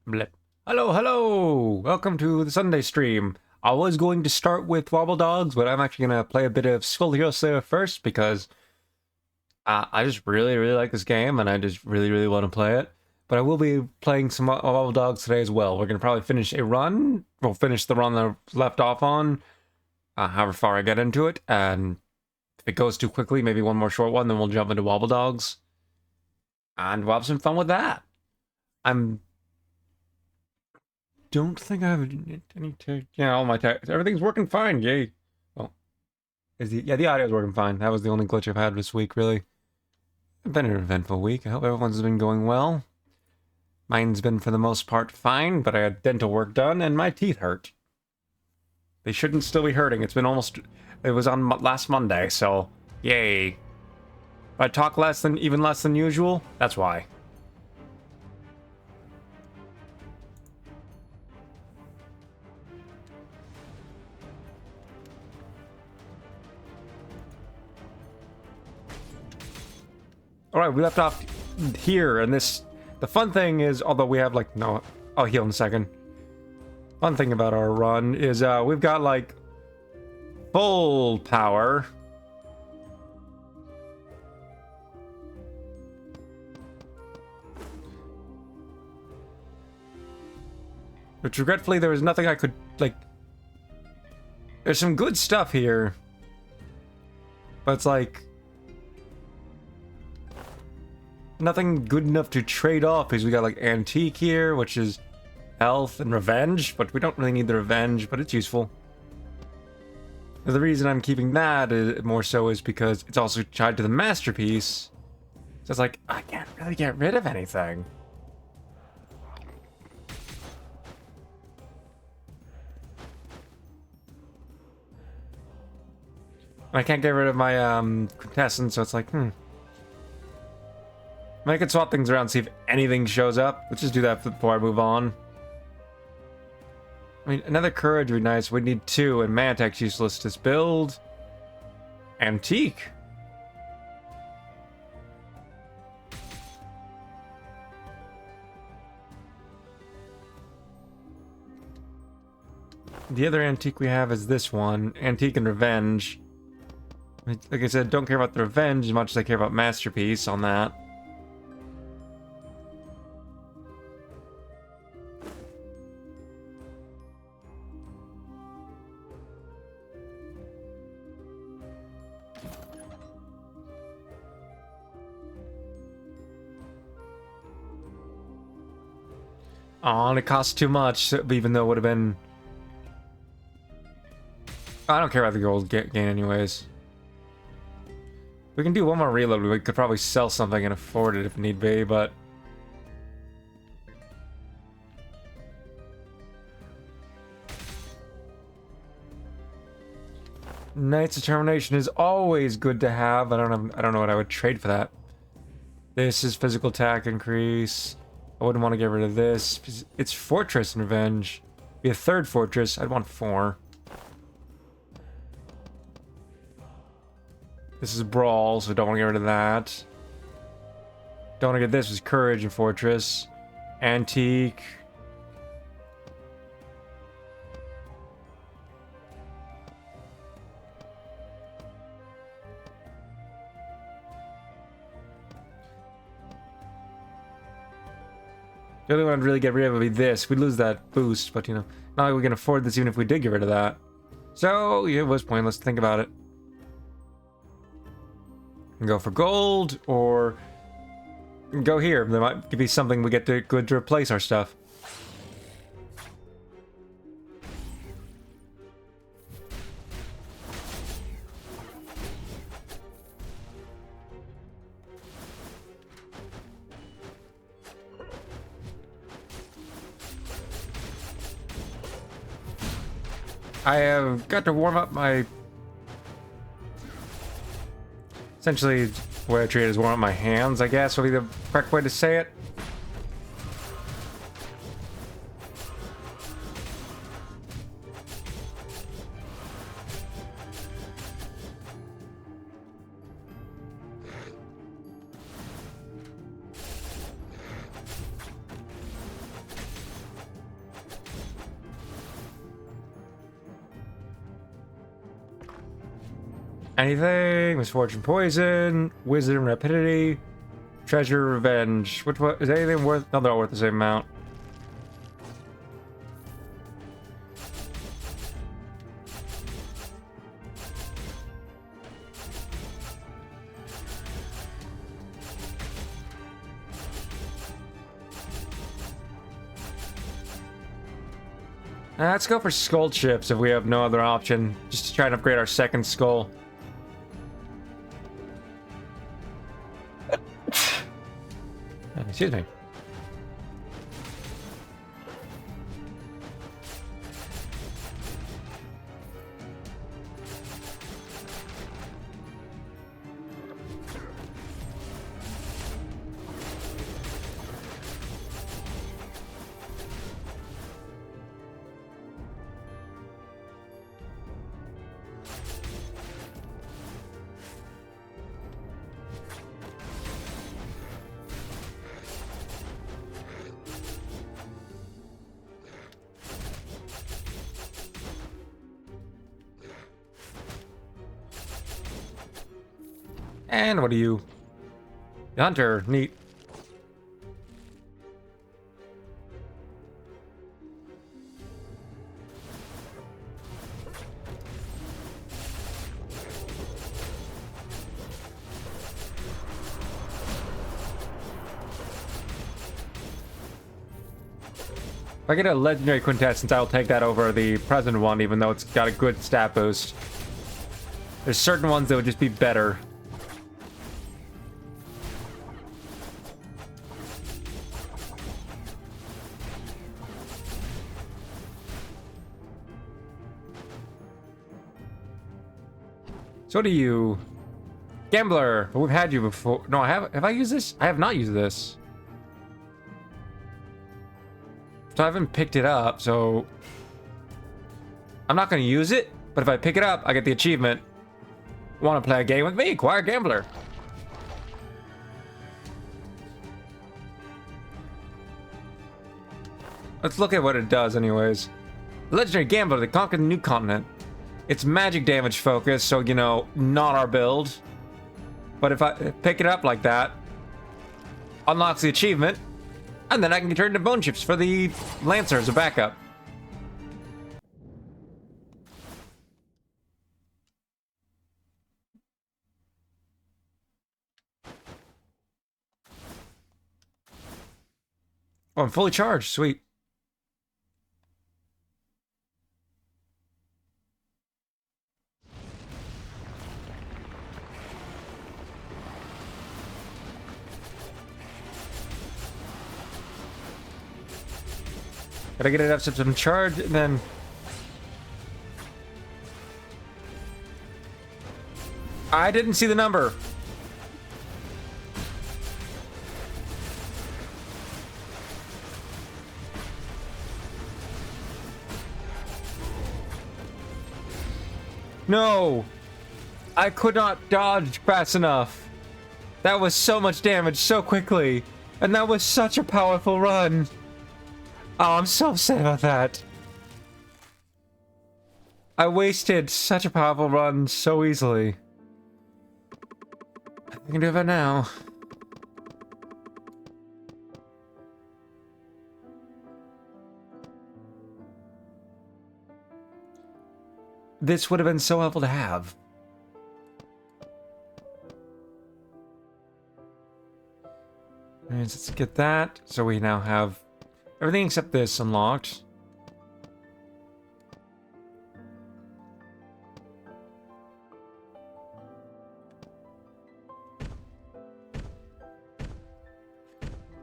Blip. Hello, hello! Welcome to the Sunday stream. I was going to start with Wobble Dogs, but I'm actually going to play a bit of Skul first because I just really like this game and I just really want to play it. But I will be playing some Wobble Dogs today as well. We're going to probably finish a run. We'll finish the run that I left off on, however far I get into it. And if it goes too quickly, maybe one more short one, then we'll jump into Wobble Dogs. And we'll have some fun with that. I'm don't think I have any all my everything's working fine, yay. Well, the audio's working fine. That was the only glitch I've had this week, really. It's been an eventful week. I hope everyone's been going well. Mine's been, for the most part, fine, but I had dental work done, and my teeth hurt. They shouldn't still be hurting. It was on last Monday, so, yay. If I talk even less than usual, that's why. Alright, we left off here, and the fun thing is, although we have, no, I'll heal in a second. Fun thing about our run is, we've got, full power. Which, regretfully, there was nothing I could, there's some good stuff here. But it's nothing good enough to trade off, because we got antique here, which is health and revenge, but we don't really need the revenge, but it's useful. And the reason I'm keeping that more so is because it's also tied to the masterpiece. So it's I can't really get rid of anything. I can't get rid of my quintessence, so it's I could swap things around, see if anything shows up. Let's just do that before I move on. I mean, another courage would be nice. We'd need 2, and Mantek's useless to build. Antique. The other antique we have is this one. Antique and Revenge. Like I said, don't care about the Revenge as much as I care about Masterpiece on that. Oh, and it costs too much, even though it would have been... I don't care about the gold gain anyways. We can do one more reload. We could probably sell something and afford it if need be, but... Knight's Determination is always good to have. I don't know what I would trade for that. This is physical attack increase. I wouldn't want to get rid of this. It's Fortress and Revenge. Be a 3rd Fortress. I'd want 4. This is Brawl, so don't want to get rid of that. Don't want to get this. Was Courage and Fortress. Antique. The only one I'd really get rid of would be this. We'd lose that boost, but not like we can afford this even if we did get rid of that. So, yeah, it was pointless. Think about it. And go for gold, or go here. There might be something we get good to replace our stuff. I have got to warm up my... Essentially, the way I treat it is warm up my hands, I guess, would be the correct way to say it. Anything? Misfortune, poison, wisdom, rapidity, treasure, revenge. Which one is anything worth? No, they're all worth the same amount. Let's go for skull chips if we have no other option, just to try and upgrade our second skull. Excuse me. And what are you? The hunter. Neat. If I get a legendary quintessence, I'll take that over the present one, even though it's got a good stat boost. There's certain ones that would just be better. So do you... Gambler! We've had you before. No, I have I used this? I have not used this. So I haven't picked it up, so... I'm not going to use it, but if I pick it up, I get the achievement. Want to play a game with me? Acquire Gambler. Let's look at what it does anyways. Legendary Gambler that conquered the new continent. It's magic damage focused, so, you know, not our build. But if I pick it up like that, unlocks the achievement, and then I can turn to bone chips for the Lancer as a backup. Oh, I'm fully charged. Sweet. Gotta get it up to some charge, and then... I didn't see the number. No! I could not dodge fast enough. That was so much damage so quickly. And that was such a powerful run. Oh, I'm so upset about that. I wasted such a powerful run so easily. I can do that now. This would have been so helpful to have. Alright, let's get that. So we now have everything except this unlocked.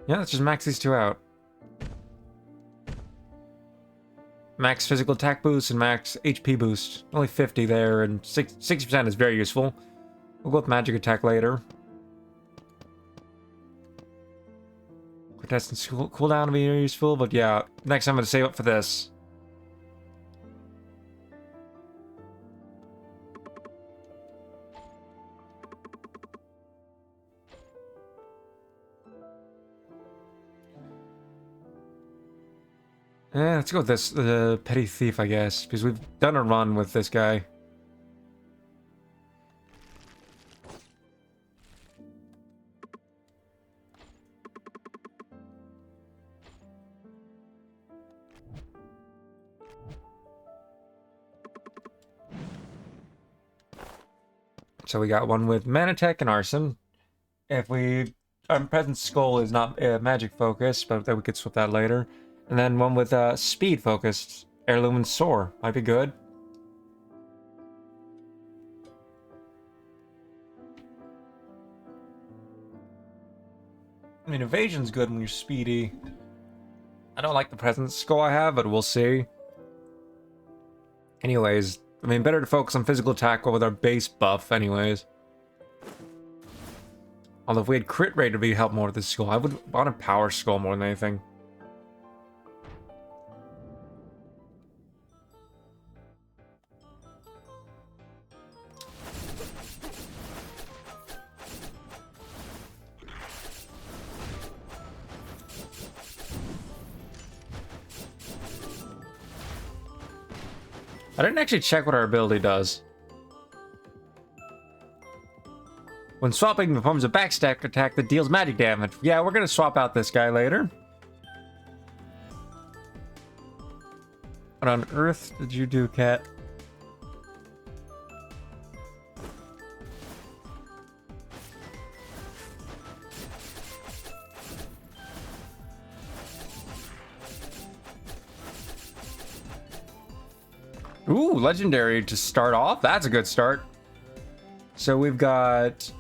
Yeah, let's just max these two out. Max physical attack boost and max HP boost. Only 50 there, and 60% is very useful. We'll go with magic attack later. Contestants cooldown to be useful, but yeah, next I'm going to save up for this. Yeah, let's go with this, the Petty Thief, I guess, because we've done a run with this guy. So we got one with Mana Tech and Arson. If we... Our present Skull is not magic focused, but then we could swap that later. And then one with speed focused. Heirloom and Soar. Might be good. I mean, evasion's good when you're speedy. I don't like the present Skull I have, but we'll see. Anyways, I mean, better to focus on physical attack with our base buff anyways. Although if we had crit rate, it would help more with this Skull. I would want a power Skull more than anything. I didn't actually check what our ability does. When swapping, performs a backstack attack that deals magic damage. Yeah, we're gonna swap out this guy later. What on earth did you do, Cat? Ooh, legendary to start off. That's a good start. So we've got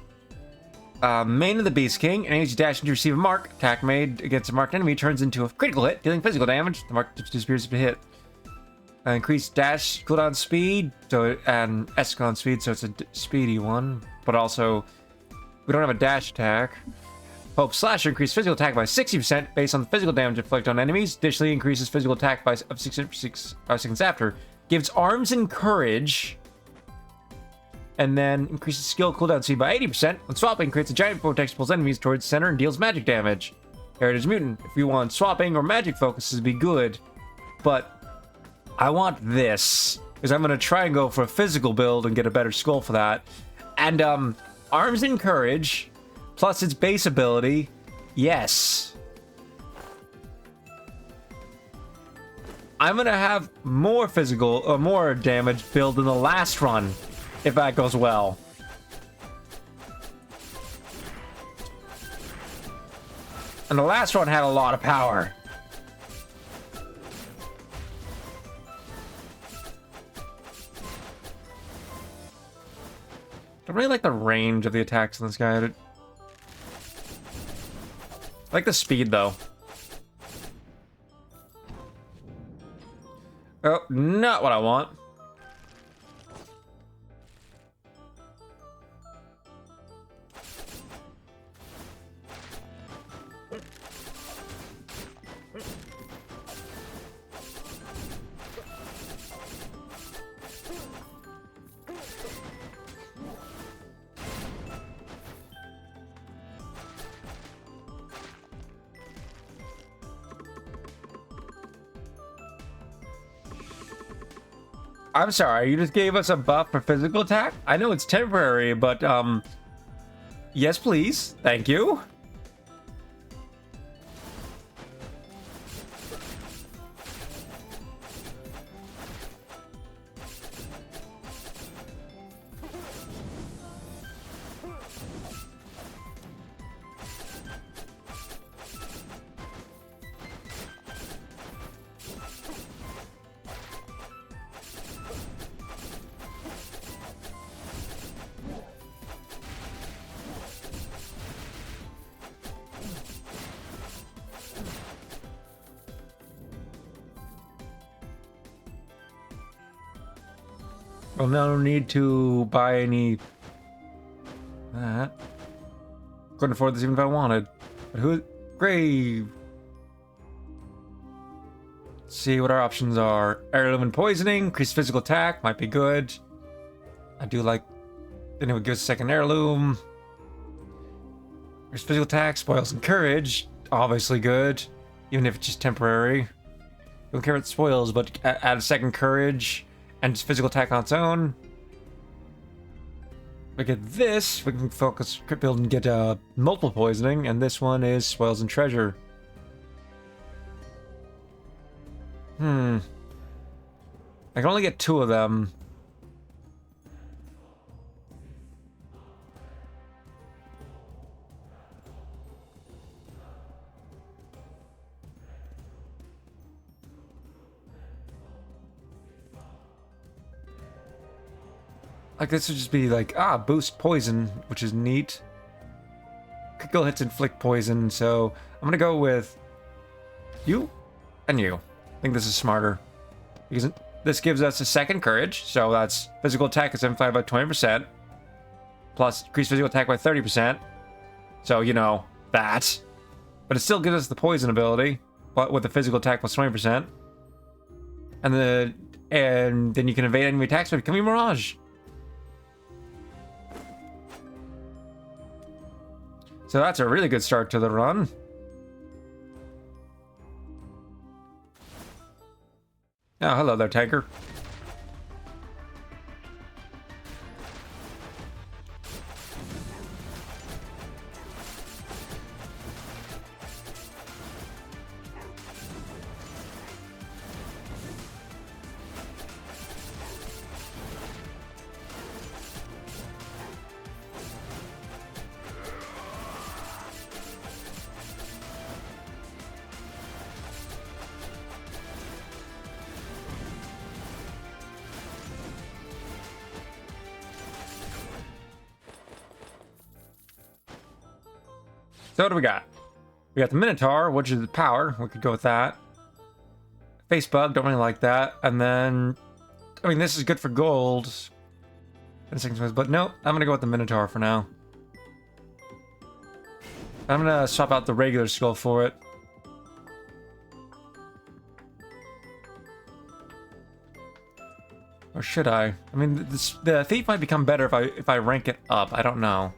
Mane of the Beast King. And each dash to receive a mark. Attack made against a marked enemy turns into a critical hit, dealing physical damage. The mark disappears if hit. Increased dash cooldown speed, and escalon speed, so it's a speedy one. But also, we don't have a dash attack. Hope Slasher increases physical attack by 60% based on the physical damage inflicted on enemies. Additionally, increases physical attack by 5 seconds after. Gives arms and courage. And then increases skill cooldown speed by 80%. When swapping, creates a giant vortex, pulls enemies towards the center, and deals magic damage. Heritage Mutant. If you want swapping or magic focuses, be good. But I want this, because I'm going to try and go for a physical build and get a better Skull for that. And arms and courage, plus its base ability, yes. I'm going to have more physical, or more damage build in the last run, if that goes well. And the last one had a lot of power. I really like the range of the attacks in this guy. I like the speed, though. Oh, not what I want. I'm sorry, you just gave us a buff for physical attack? I know it's temporary, but, yes, please. Thank you. Well, no need to buy any... that. Couldn't afford this even if I wanted. But who... Grave! Let's see what our options are. Heirloom and Poisoning. Increased physical attack. Might be good. I do like... Then it would give us a second Heirloom. There's physical attack. Spoils and Courage. Obviously good. Even if it's just temporary. Don't care about spoils, but add a second Courage. And just physical attack on its own. We get this. We can focus crit build and get multiple poisoning. And this one is Spoils and Treasure. I can only get 2 of them. Like, this would just be like, boost poison, which is neat. Critical hits inflict poison, so I'm gonna go with you and you. I think this is smarter. Because this gives us a second courage, so that's physical attack is amplified by 20%. Plus, increased physical attack by 30%. So, you know, that. But it still gives us the poison ability, but with the physical attack plus 20%. And then you can evade enemy attacks by becoming Mirage. So that's a really good start to the run. Oh, hello there, tanker. So what do we got? We got the Minotaur, which is the power. We could go with that. Face Bug, don't really like that. And then, I mean, this is good for gold. But no, I'm gonna go with the Minotaur for now. I'm gonna swap out the regular skull for it. Or should I? I mean, the thief might become better if I rank it up. I don't know.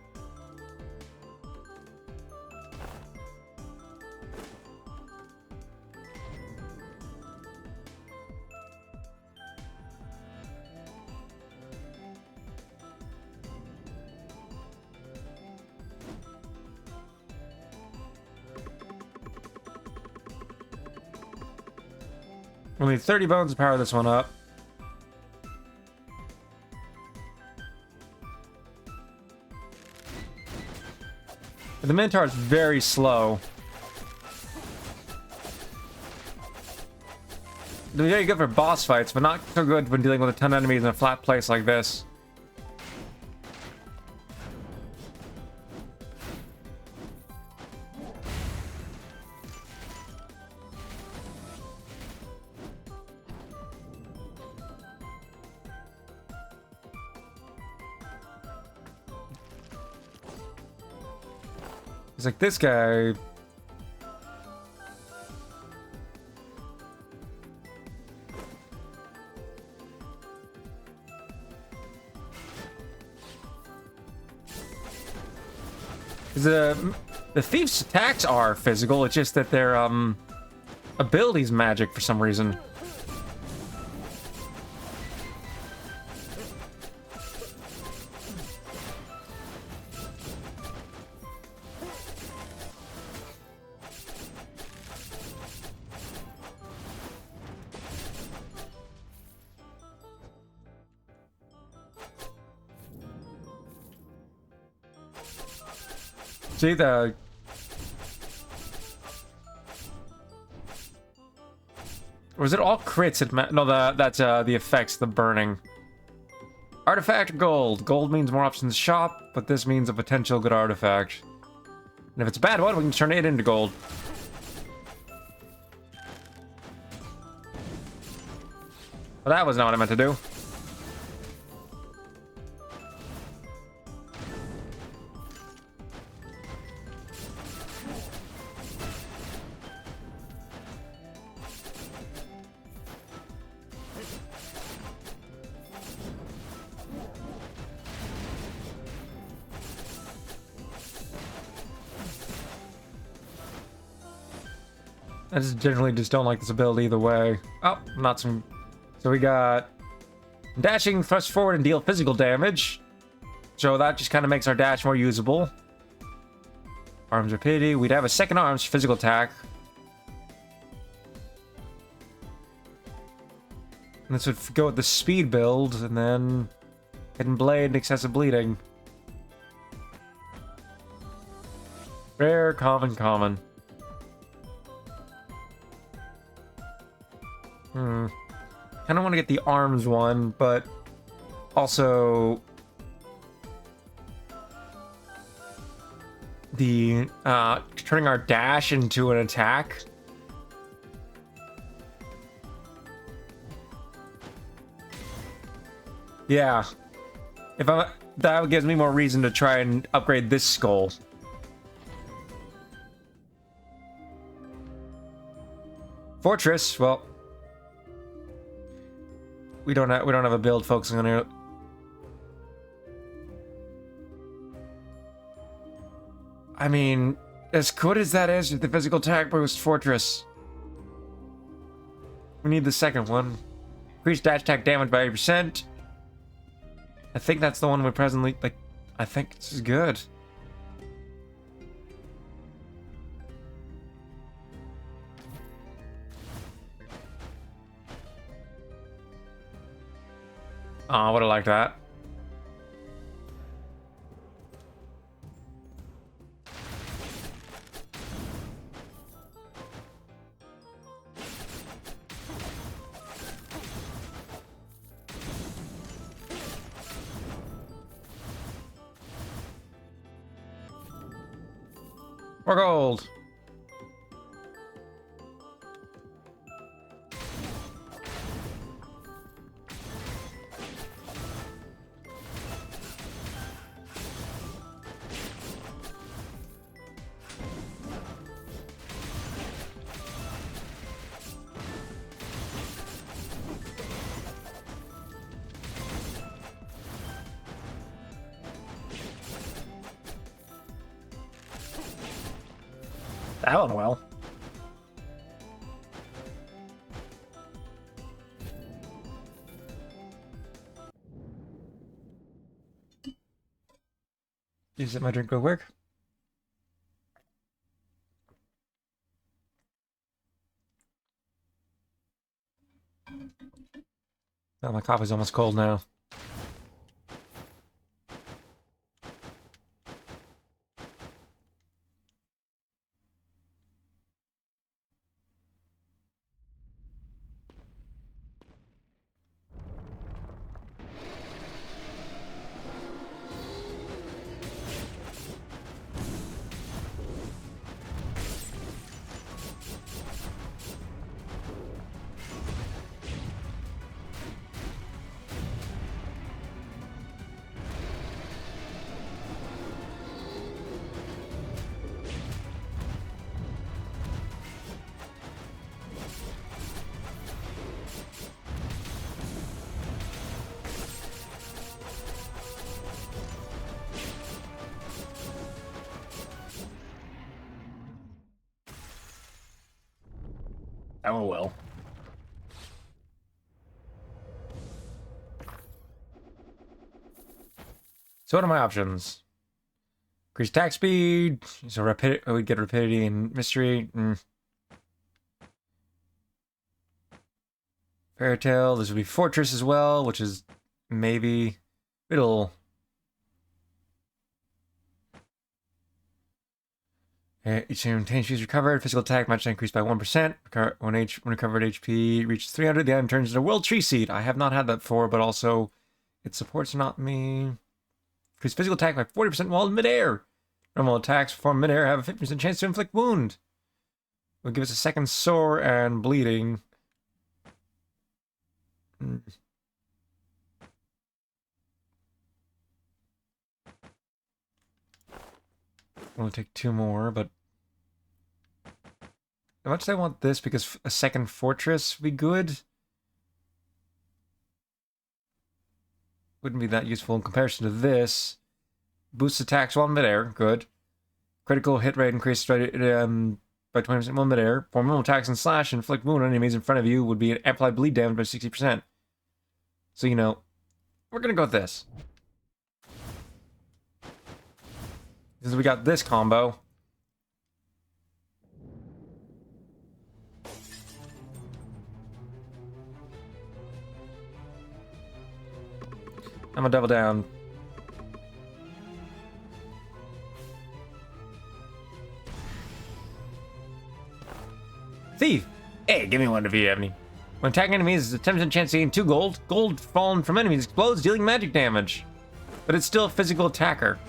We'll need 30 bones to power this one up. The Minotaur is very slow. They're very good for boss fights, but not so good when dealing with a ton of enemies in a flat place like this. It's like this guy. The thief's attacks are physical, it's just that their ability's magic for some reason. See the... Or is it all crits? No, that's the effects, the burning. Artifact gold. Gold means more options to shop, but this means a potential good artifact. And if it's a bad one, we can turn it into gold. Well, that was not what I meant to do. I just generally don't like this ability either way. Oh, not some... So we got... Dashing, thrust forward, and deal physical damage. So that just kind of makes our dash more usable. Arms rapidity. We'd have a second arms for physical attack. And this would go with the speed build, and then... Hidden blade and excessive bleeding. Rare, common, common. Kind of want to get the arms one, but also the turning our dash into an attack. Yeah. That gives me more reason to try and upgrade this skull. Fortress, well, we don't have a build focusing on it. I mean, as good as that is with the physical attack boost fortress, we need the second one. Increase dash attack damage by 8%. I think that's the one we presently, like, I think this is good. Oh, I would have liked that. More gold. That went well. Is it my drink real quick? Oh, my coffee's almost cold now. Oh well. So what are my options? Increase attack speed. So rapidity. We get rapidity and mystery. Fairy Tale. This would be Fortress as well, which is maybe it'll. Each time 10 HPs recovered, physical attack match increased by 1%. When recovered HP reaches 300, the item turns into a World Tree Seed. I have not had that before, but also it supports not me. Increase physical attack by 40% while in midair. Normal attacks performed midair have a 50% chance to inflict wound. Will give us a second sore and bleeding. I'll take 2 more, but how much do I want this? Because a second fortress would be good. Wouldn't be that useful in comparison to this. Boosts attacks while in midair, good. Critical hit rate increased by 20% while midair. For normal attacks and slash and inflict wound on enemies in front of you would be an amplified bleed damage by 60%. So, you know, we're gonna go with this. Because we got this combo. I'm gonna double down. Thief! Hey, give me one if you have any. When attacking enemies, there's a 10% chance of getting 2 gold. Gold fallen from enemies explodes, dealing magic damage. But it's still a physical attacker.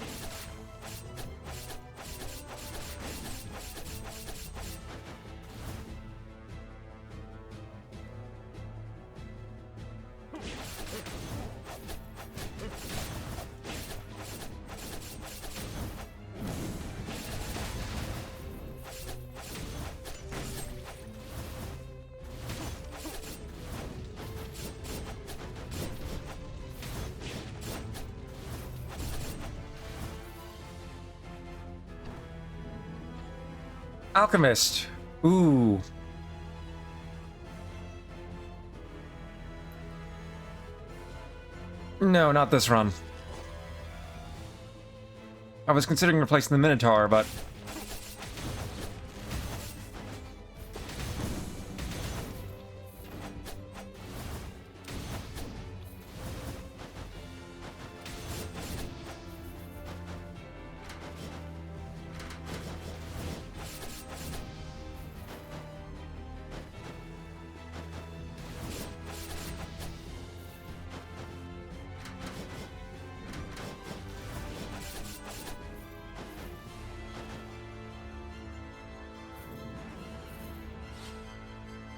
Alchemist. Ooh. No, not this run. I was considering replacing the Minotaur, but...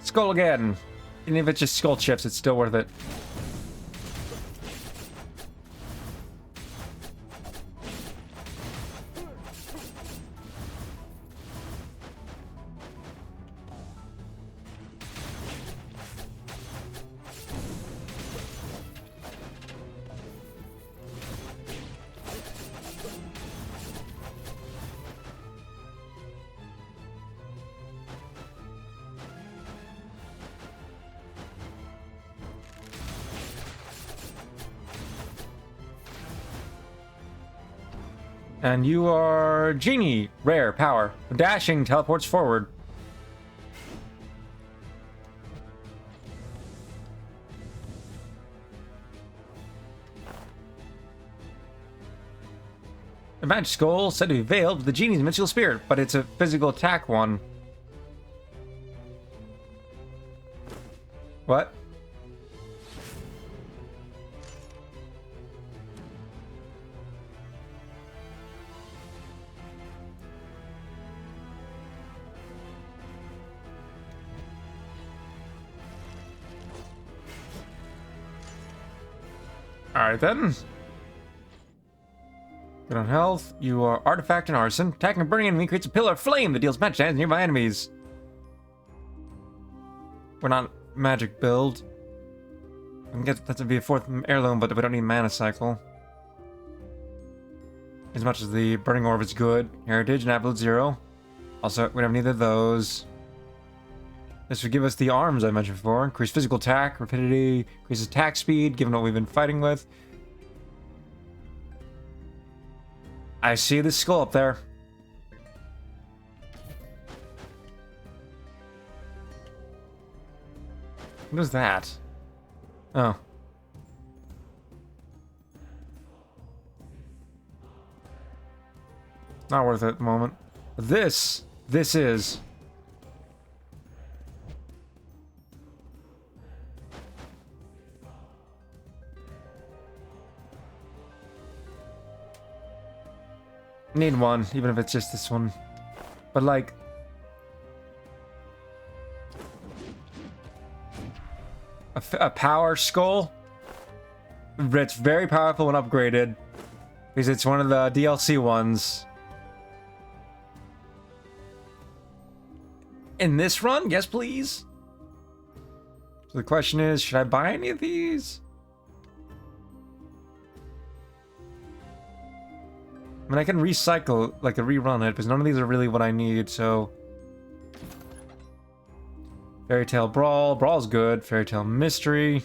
Skul again. Even if it's just skull chips, it's still worth it. And you are Genie, rare, power. Dashing teleports forward. The magic skull said to be veiled with the genie's mystical spirit, but it's a physical attack one. What? Alright then. Good on health. You are artifact and arson. Attacking a burning enemy creates a pillar of flame that deals magic damage to nearby enemies. We're not magic build. I can get that to be a 4th heirloom, but we don't need mana cycle. As much as the burning orb is good. Heritage and absolute 0. Also, we don't have neither of those. This would give us the arms I mentioned before. Increase physical attack, rapidity, increases attack speed, given what we've been fighting with. I see the skull up there. What is that? Oh. Not worth it at the moment. But this is... Need one, even if it's just this one. But like... A power skull? It's very powerful when upgraded. Because it's one of the DLC ones. In this run? Yes, please? So the question is, should I buy any of these? I mean, I can recycle, like, a rerun it, because none of these are really what I need, so... Fairy Tale Brawl. Brawl's good. Fairy Tale Mystery.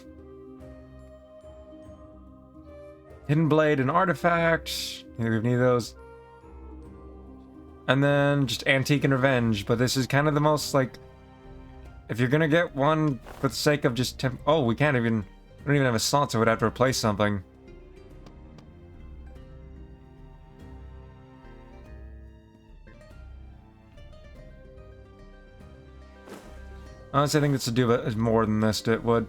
Hidden Blade and Artifact. Neither we have any of those. And then just Antique and Revenge, but this is kind of the most, like... If you're gonna get one for the sake of just oh, we can't even... We don't even have a slot, so we'd have to replace something. Honestly, I think this would do more than this it would.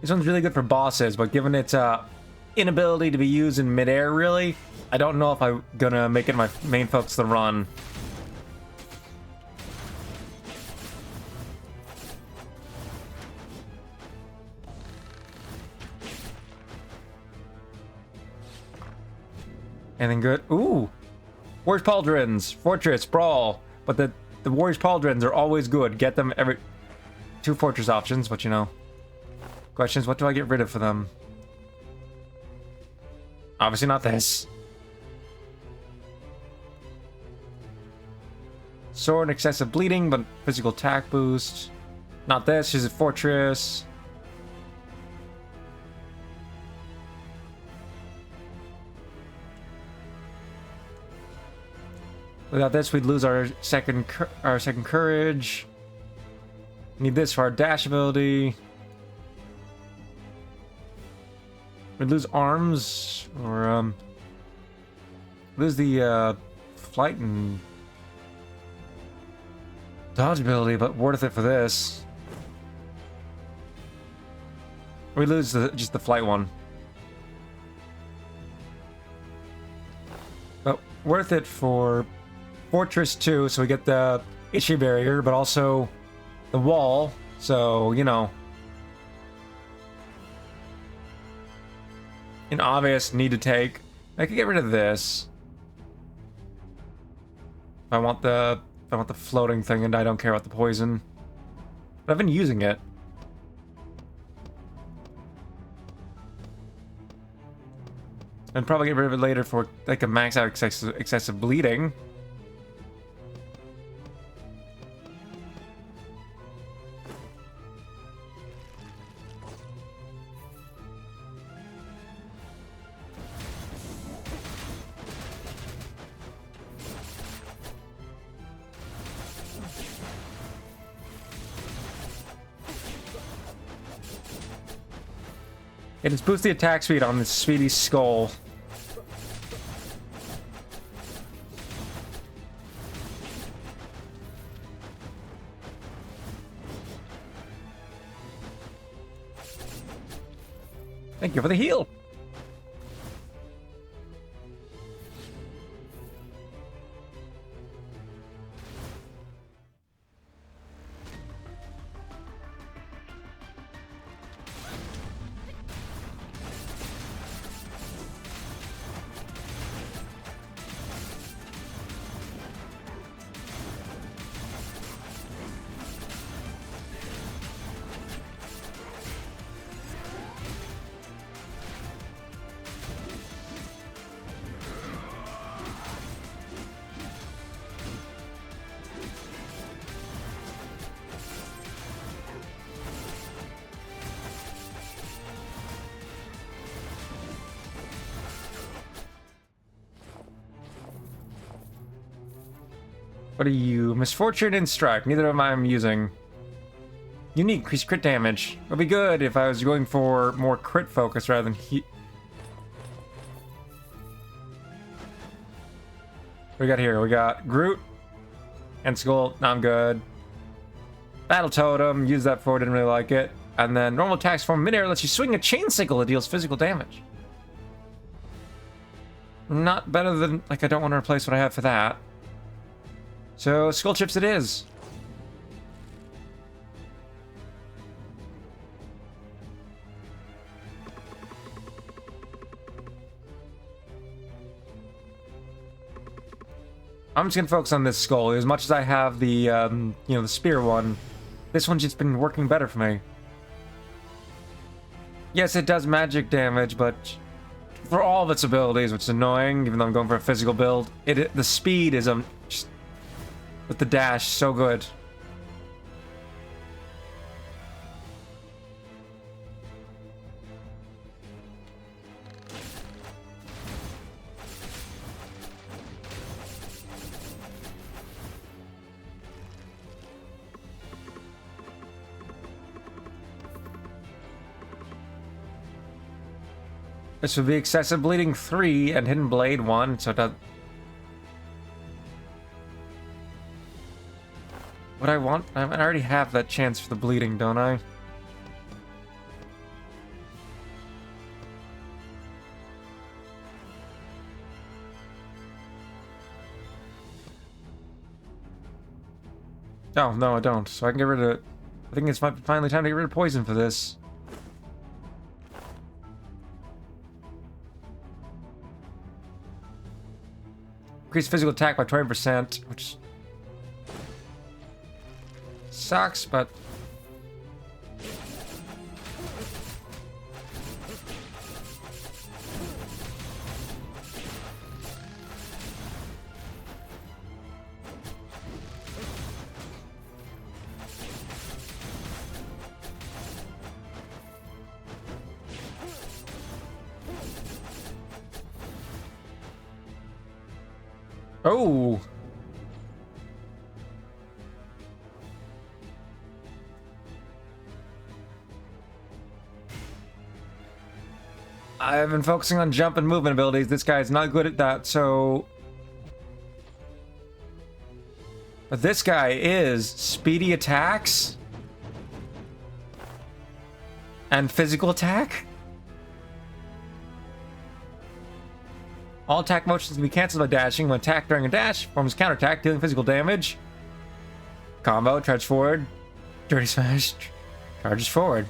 This one's really good for bosses, but given its inability to be used in midair, really, I don't know if I'm gonna make it my main focus of the run. Anything good? Ooh! Warriors Pauldrons, Fortress, Brawl. But the Warriors Pauldrons are always good. Get them every... 2 Fortress options, but you know. Questions, what do I get rid of for them? Obviously not this. Sword, excessive bleeding, but physical attack boost. Not this, she's a Fortress. Without this, we'd lose our second courage. Need this for our dash ability. We'd lose arms, or lose the flight and dodge ability, but worth it for this. We lose just the flight one. But worth it for Fortress 2, so we get the issue barrier, but also the wall, so, you know. An obvious need to take. I could get rid of this. If I want the floating thing and I don't care about the poison. But I've been using it. And probably get rid of it later for like a max out excessive bleeding. It has boosted the attack speed on this speedy Skul. Thank you for the heal. What are you? Misfortune and Strike. Neither of them I'm using. Unique, increased crit damage. Would be good if I was going for more crit focus rather than What we got here? We got Groot and Skul. I'm good. Battle Totem. Use that for. Didn't really like it. And then normal attacks from midair lets you swing a chain sickle that deals physical damage. Not better than... Like, I don't want to replace what I have for that. So, Skull Chips it is. I'm just gonna focus on this skull. As much as I have the, you know, the spear one, this one's just been working better for me. Yes, it does magic damage, but for all of its abilities, which is annoying, even though I'm going for a physical build, the speed is just with the dash so good. This would be Excessive Bleeding 3 and Hidden Blade 1, so it does... What I want? I already have that chance for the bleeding, don't I? Oh, no, I don't. So I can get rid of it. I think it's finally time to get rid of poison for this. Increase physical attack by 20%, which sucks, but oh. I've been focusing on jump and movement abilities. This guy's not good at that, so... But this guy is speedy attacks and physical attack. All attack motions can be cancelled by dashing. When attacked during a dash, forms counterattack, dealing physical damage. Combo, charge forward. Dirty smash, charges forward.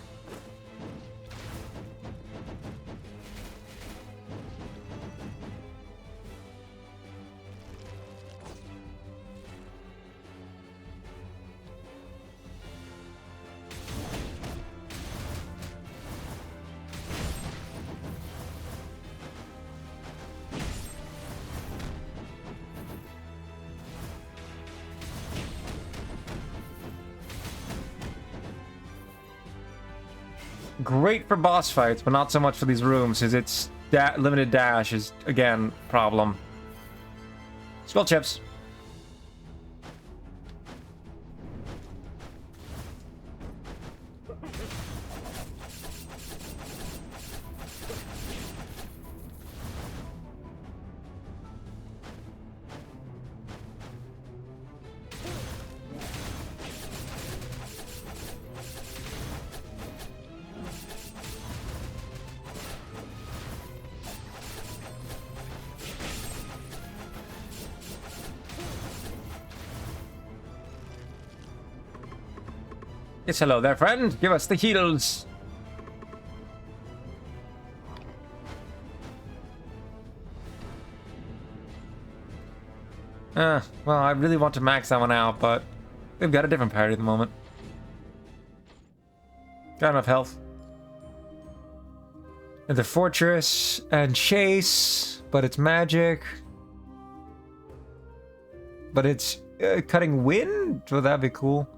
Great for boss fights, but not so much for these rooms, as its limited dash is, again, problem. Skull chips. Yes, hello there, friend. Give us the heals. Well, I really want to max that one out, but we've got a different party at the moment. Got enough health. And the fortress and chase, but it's magic. But it's cutting wind? Well, that'd be cool.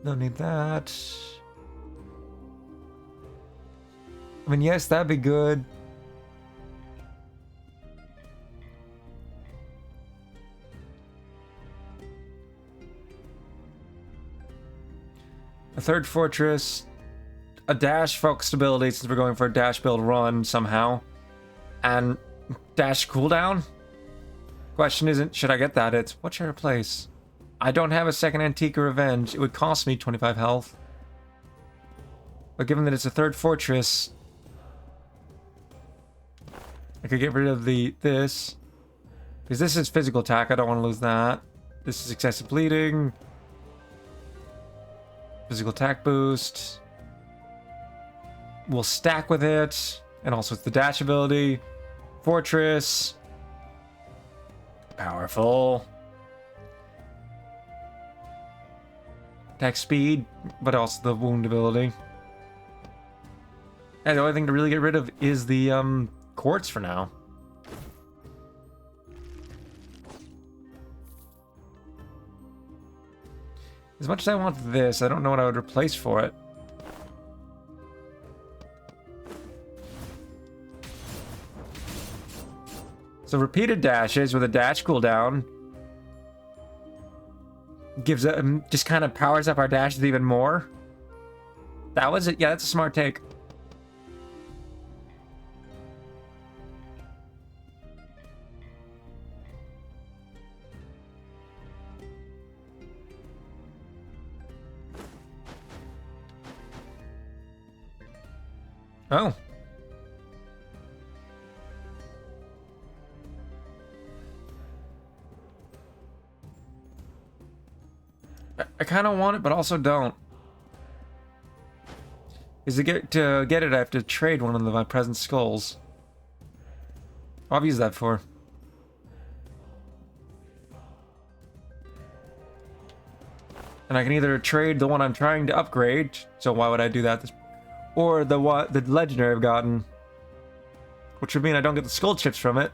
Don't need that. I mean, yes, that'd be good. A third fortress. A dash focused ability, since we're going for a dash build run somehow. And dash cooldown? Question isn't, should I get that? It's, what should I replace? I don't have a second Antique Revenge. It would cost me 25 health. But given that it's a third fortress, I could get rid of this. Because this is physical attack, I don't want to lose that. This is excessive bleeding. Physical attack boost. We'll stack with it. And also it's the dash ability. Fortress. Powerful. Attack speed, but also the wound ability. And the only thing to really get rid of is the quartz for now. As much as I want this, I don't know what I would replace for it. So repeated dashes with a dash cooldown gives it, just kind of powers up our dashes even more. That was it. Yeah, that's a smart take. Oh. I kind of want it, but also don't. Is to get it, I have to trade one of my present skulls. I've used that before. And I can either trade the one I'm trying to upgrade, so why would I do that? Or the legendary I've gotten, which would mean I don't get the skull chips from it.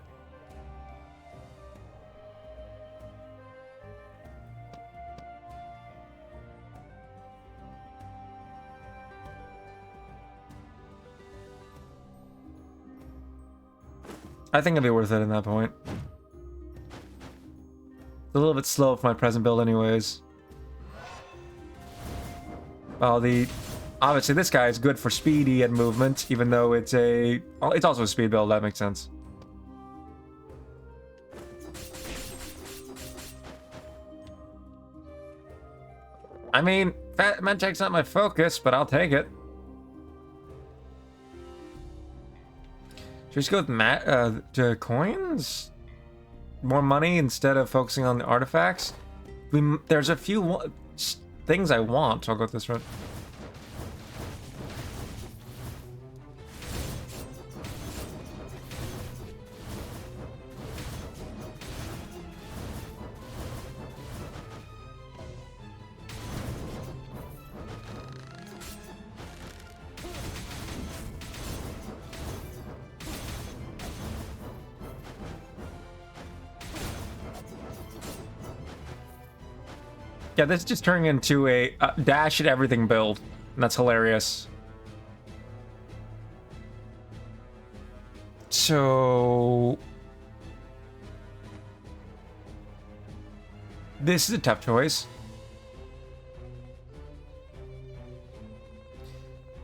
I think it'd be worth it at that point. It's a little bit slow for my present build anyways. Well, obviously this guy is good for speedy and movement, even though it's also a speed build, that makes sense. I mean, Medtech's not my focus, but I'll take it. Should we just go with to coins? More money instead of focusing on the artifacts? There's a few things I want, so I'll go with this route. Yeah, this is just turning into a dash at everything build, and that's hilarious. So this is a tough choice.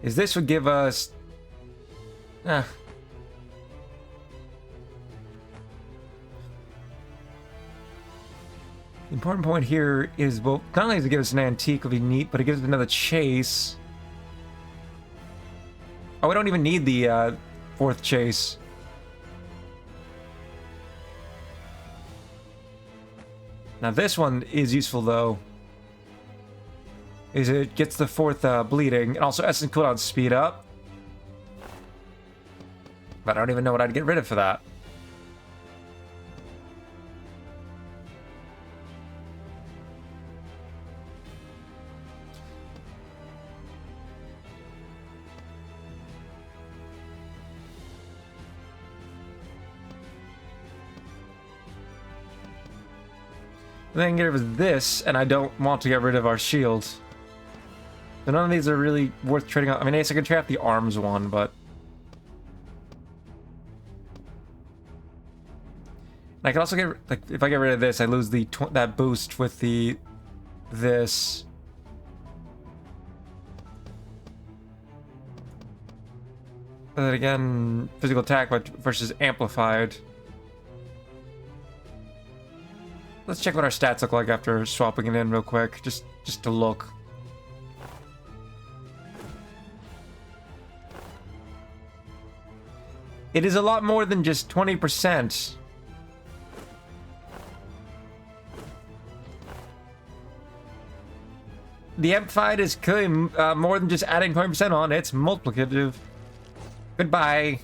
This would give us the important point here is, well, not only does it give us an antique, would be neat, but it gives us another chase. Oh, we don't even need the fourth chase. Now this one is useful though. It gets the fourth bleeding, and also essence cooldown speed up. But I don't even know what I'd get rid of for that. Then get rid of this, and I don't want to get rid of our shields. So none of these are really worth trading out. I mean, I guess I could trade out the arms one, but I can also get, like, if I get rid of this, I lose the that boost with this. But then again, physical attack versus amplified. Let's check what our stats look like after swapping it in real quick, just to look. It is a lot more than just 20%. The amplified is clearly more than just adding 20% on, it's multiplicative. Goodbye.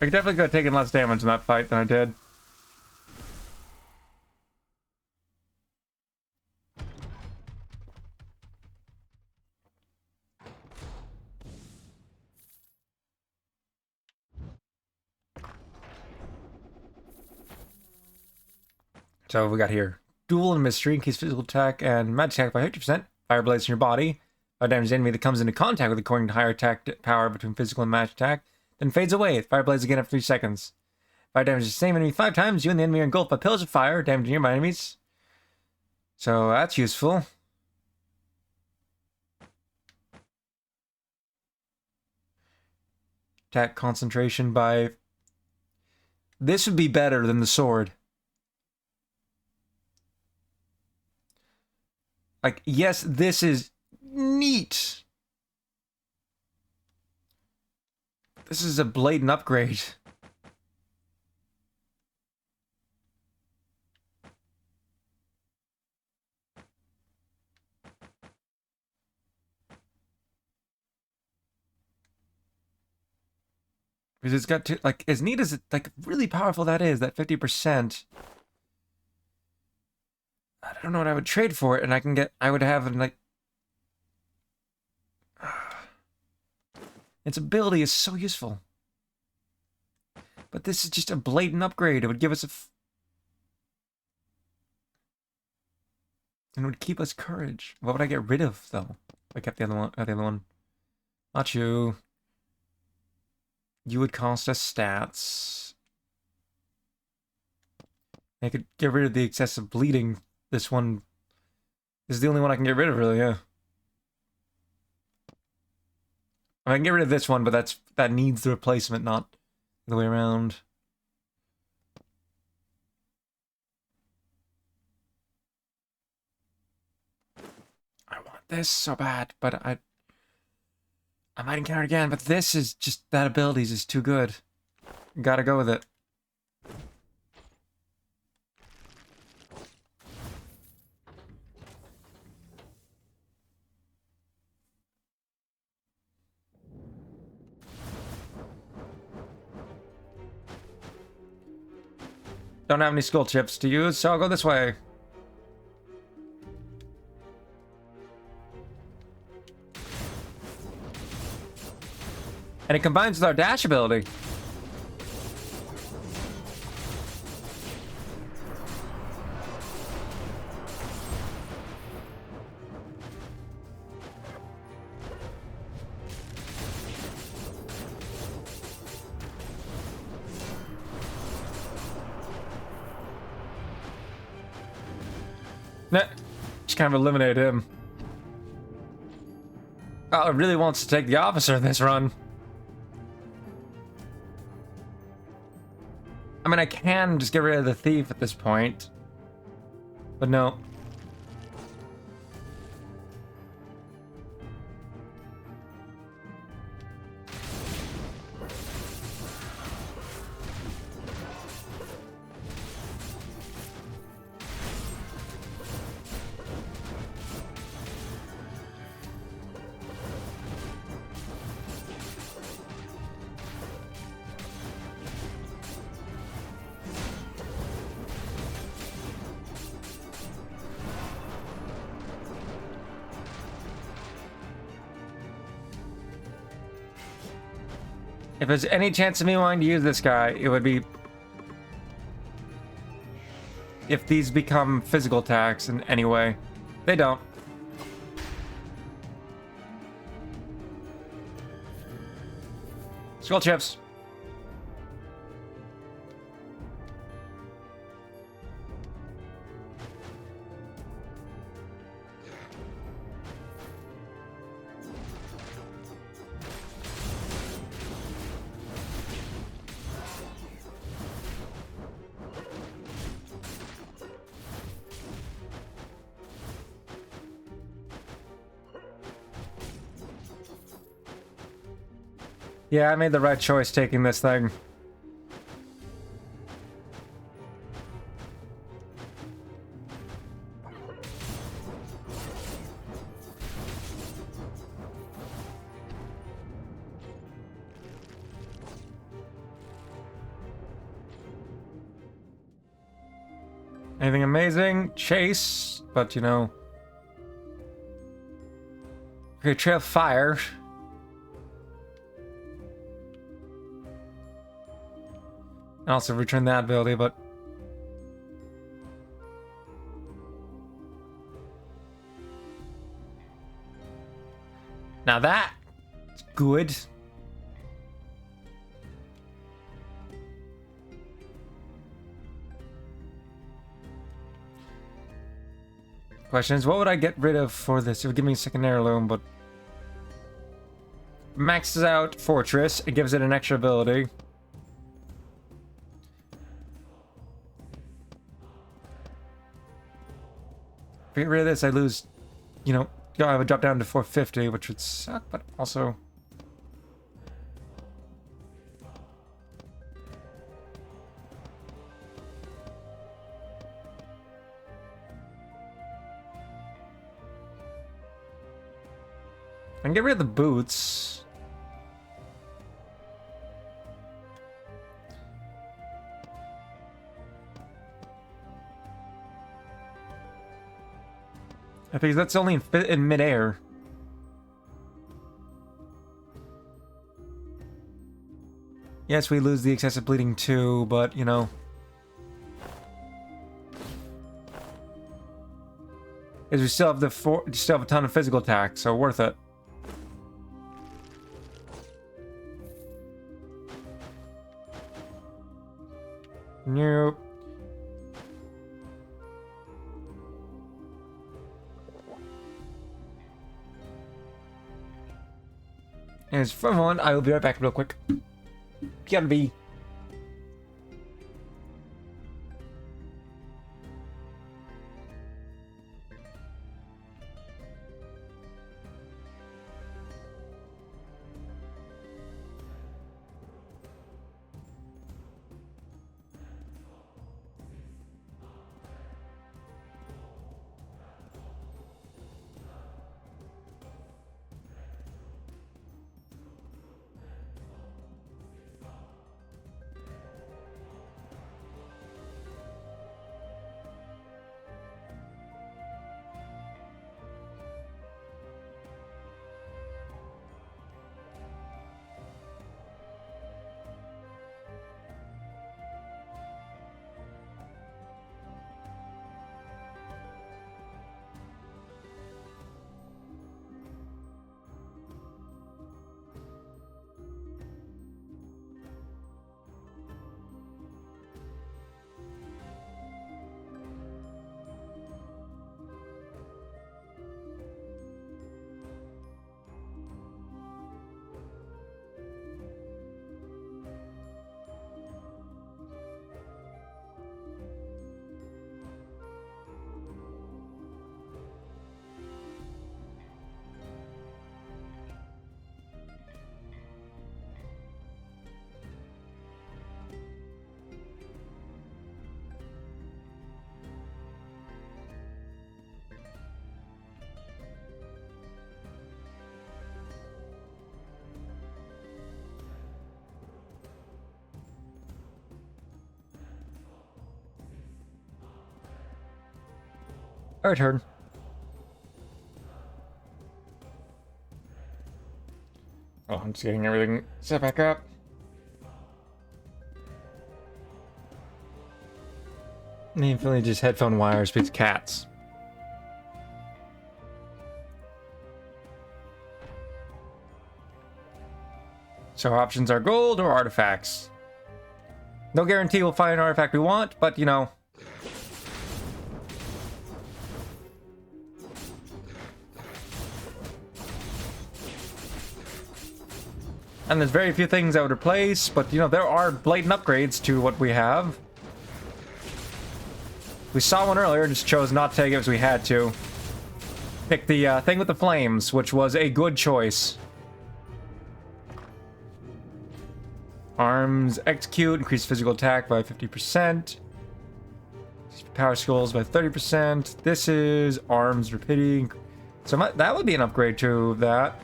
I definitely could have taken less damage in that fight than I did. So we got here. Duel and Mystery, increase physical attack and magic attack by 50%. Fire blades in your body. Fire damage to enemy that comes into contact with according to higher attack power between physical and magic attack. Then fades away. Fire blades again after 3 seconds. Fire damage the same enemy 5 times. You and the enemy are engulfed by pillars of fire, damaging nearby enemies. So that's useful. Attack concentration by... This would be better than the sword. Like, yes, this is neat. This is a blatant upgrade. Because it's got to, like, as neat as it, like, really powerful that is, that 50%. I don't know what I would trade for it, and I would have, like... Its ability is so useful. But this is just a blatant upgrade. It would give us and it would keep us courage. What would I get rid of, though? If I kept the other one. Not you. You would cost us stats. I could get rid of the excessive bleeding. This one is the only one I can get rid of, really, yeah. I can get rid of this one, but that needs the replacement, not the way around. I want this so bad, but I might encounter it again, but this is just, that ability is just too good. Gotta go with it. Don't have any skull chips to use, so I'll go this way. And it combines with our dash ability. Nah, just kind of eliminate him. Oh, it really wants to take the officer in this run. I mean, I can just get rid of the thief at this point. But no. If there's any chance of me wanting to use this guy, it would be if these become physical attacks in any way. They don't. Skull chips. Yeah, I made the right choice taking this thing. Anything amazing? Chase, but you know. Okay, Trail of Fire. And also return that ability, but now that's good. Question is, what would I get rid of for this? It would give me a second heirloom, but maxes out Fortress. It gives it an extra ability. If I get rid of this, I lose, you know, I would drop down to 450, which would suck, but also... I can get rid of the boots. I think that's only in midair. Yes, we lose the excessive bleeding too, but you know. Is we still have still have a ton of physical attack, so worth it. Nope. As for one, I will be right back real quick. Gotta be. Our turn. Oh, I'm just getting everything set back up. Infinitely just headphone wires beats cats. So our options are gold or artifacts. No guarantee we'll find an artifact we want, but you know. And there's very few things I would replace, but you know, there are blatant upgrades to what we have. We saw one earlier, just chose not to take it as we had to. Pick the thing with the flames, which was a good choice. Arms execute, increase physical attack by 50%. Power skills by 30%. This is arms rapidity. So that would be an upgrade to that.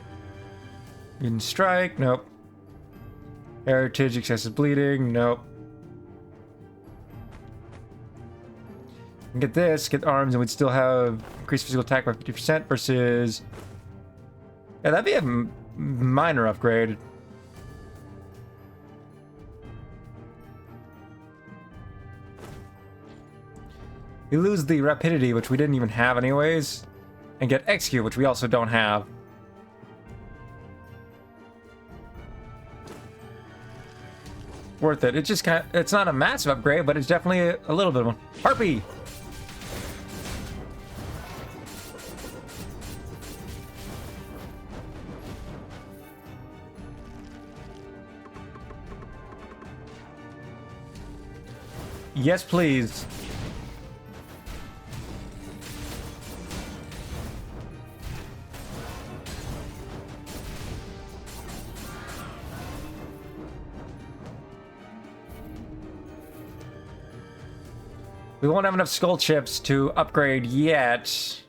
Mutant strike, nope. Heritage, excessive bleeding, nope. And get this, get arms, and we'd still have increased physical attack by 50% versus... Yeah, that'd be a minor upgrade. We lose the rapidity, which we didn't even have anyways, and get execute, which we also don't have. Worth it. It just it's not a massive upgrade, but it's definitely a little bit of one. Harpy! Yes, please. We won't have enough skull chips to upgrade yet.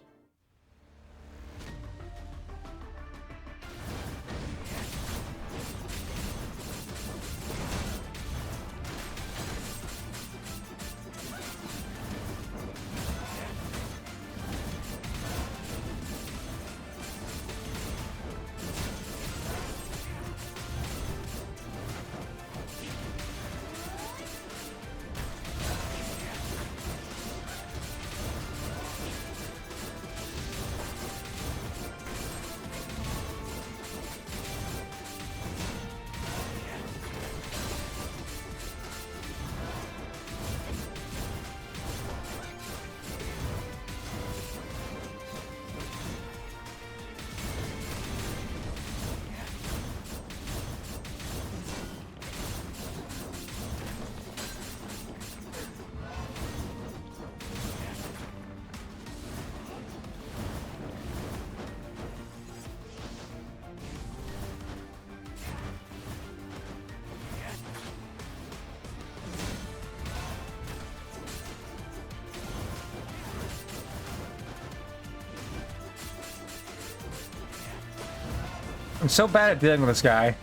I'm so bad at dealing with this guy.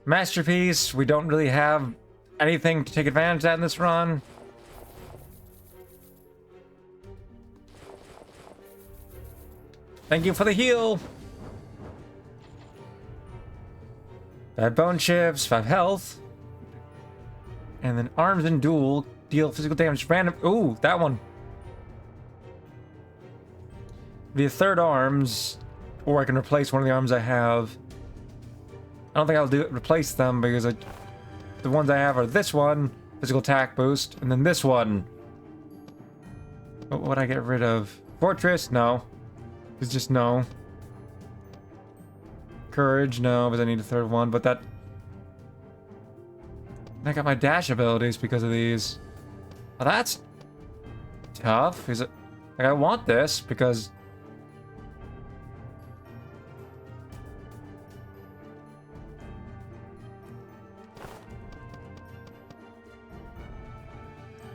Masterpiece, we don't really have anything to take advantage of that in this run. Thank you for the heal. 5 bone chips, 5 health. And then arms and duel deal physical damage random. Ooh, that one. Be a third arms, or I can replace one of the arms I have. I don't think I'll replace them because the ones I have are this one, physical attack boost, and then this one. What would I get rid of? Fortress? No. It's just no. Courage? No, because I need a third one, but that... I got my dash abilities because of these. Oh, that's tough. Is it... Like, I want this because...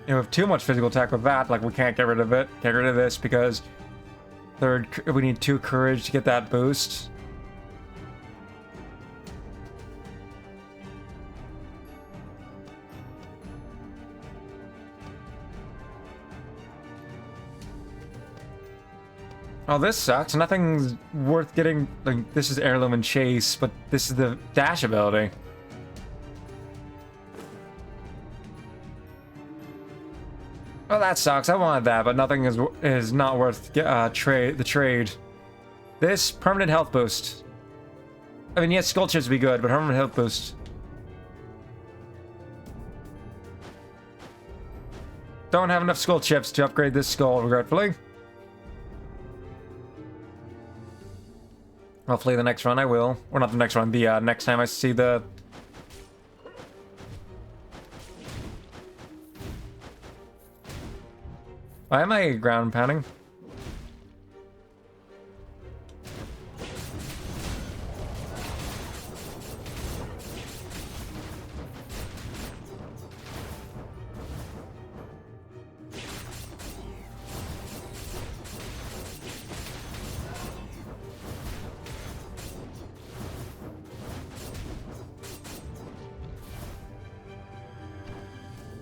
You know, we have too much physical attack with that, like we can't get rid of it. Get rid of this because we need 2 courage to get that boost. Oh, this sucks. Nothing's worth getting. Like, this is heirloom and chase, but this is the dash ability. Oh, that sucks. I wanted that, but nothing is not worth the trade. This permanent health boost. I mean, yes, skull chips would be good, but permanent health boost. Don't have enough skull chips to upgrade this skull, regretfully. Hopefully the next run I will. Or not the next run, the next time I see the... Why am I ground pounding?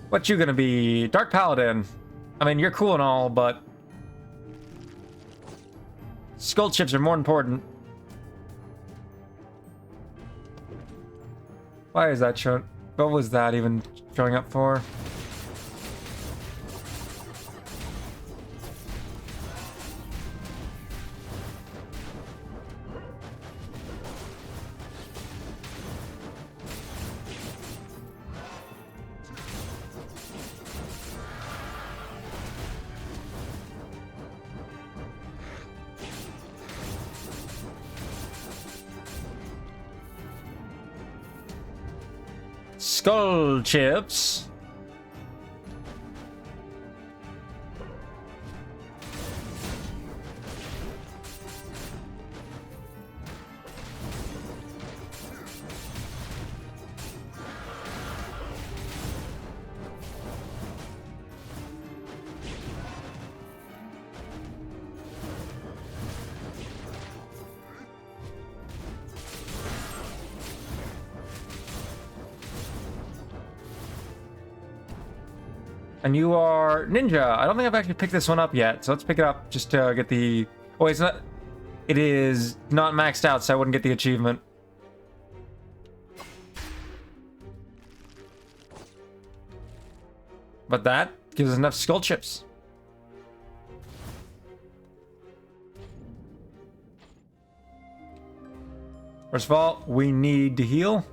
What you gonna be? Dark Paladin. I mean, you're cool and all, but skull chips are more important. Why is that showing? What was that even showing up for? Skull chips. And you are ninja. I don't think I've actually picked this one up yet, so let's pick it up just to get the... Oh, it's not... It is not maxed out, so I wouldn't get the achievement. But that gives us enough skull chips. First of all, we need to heal.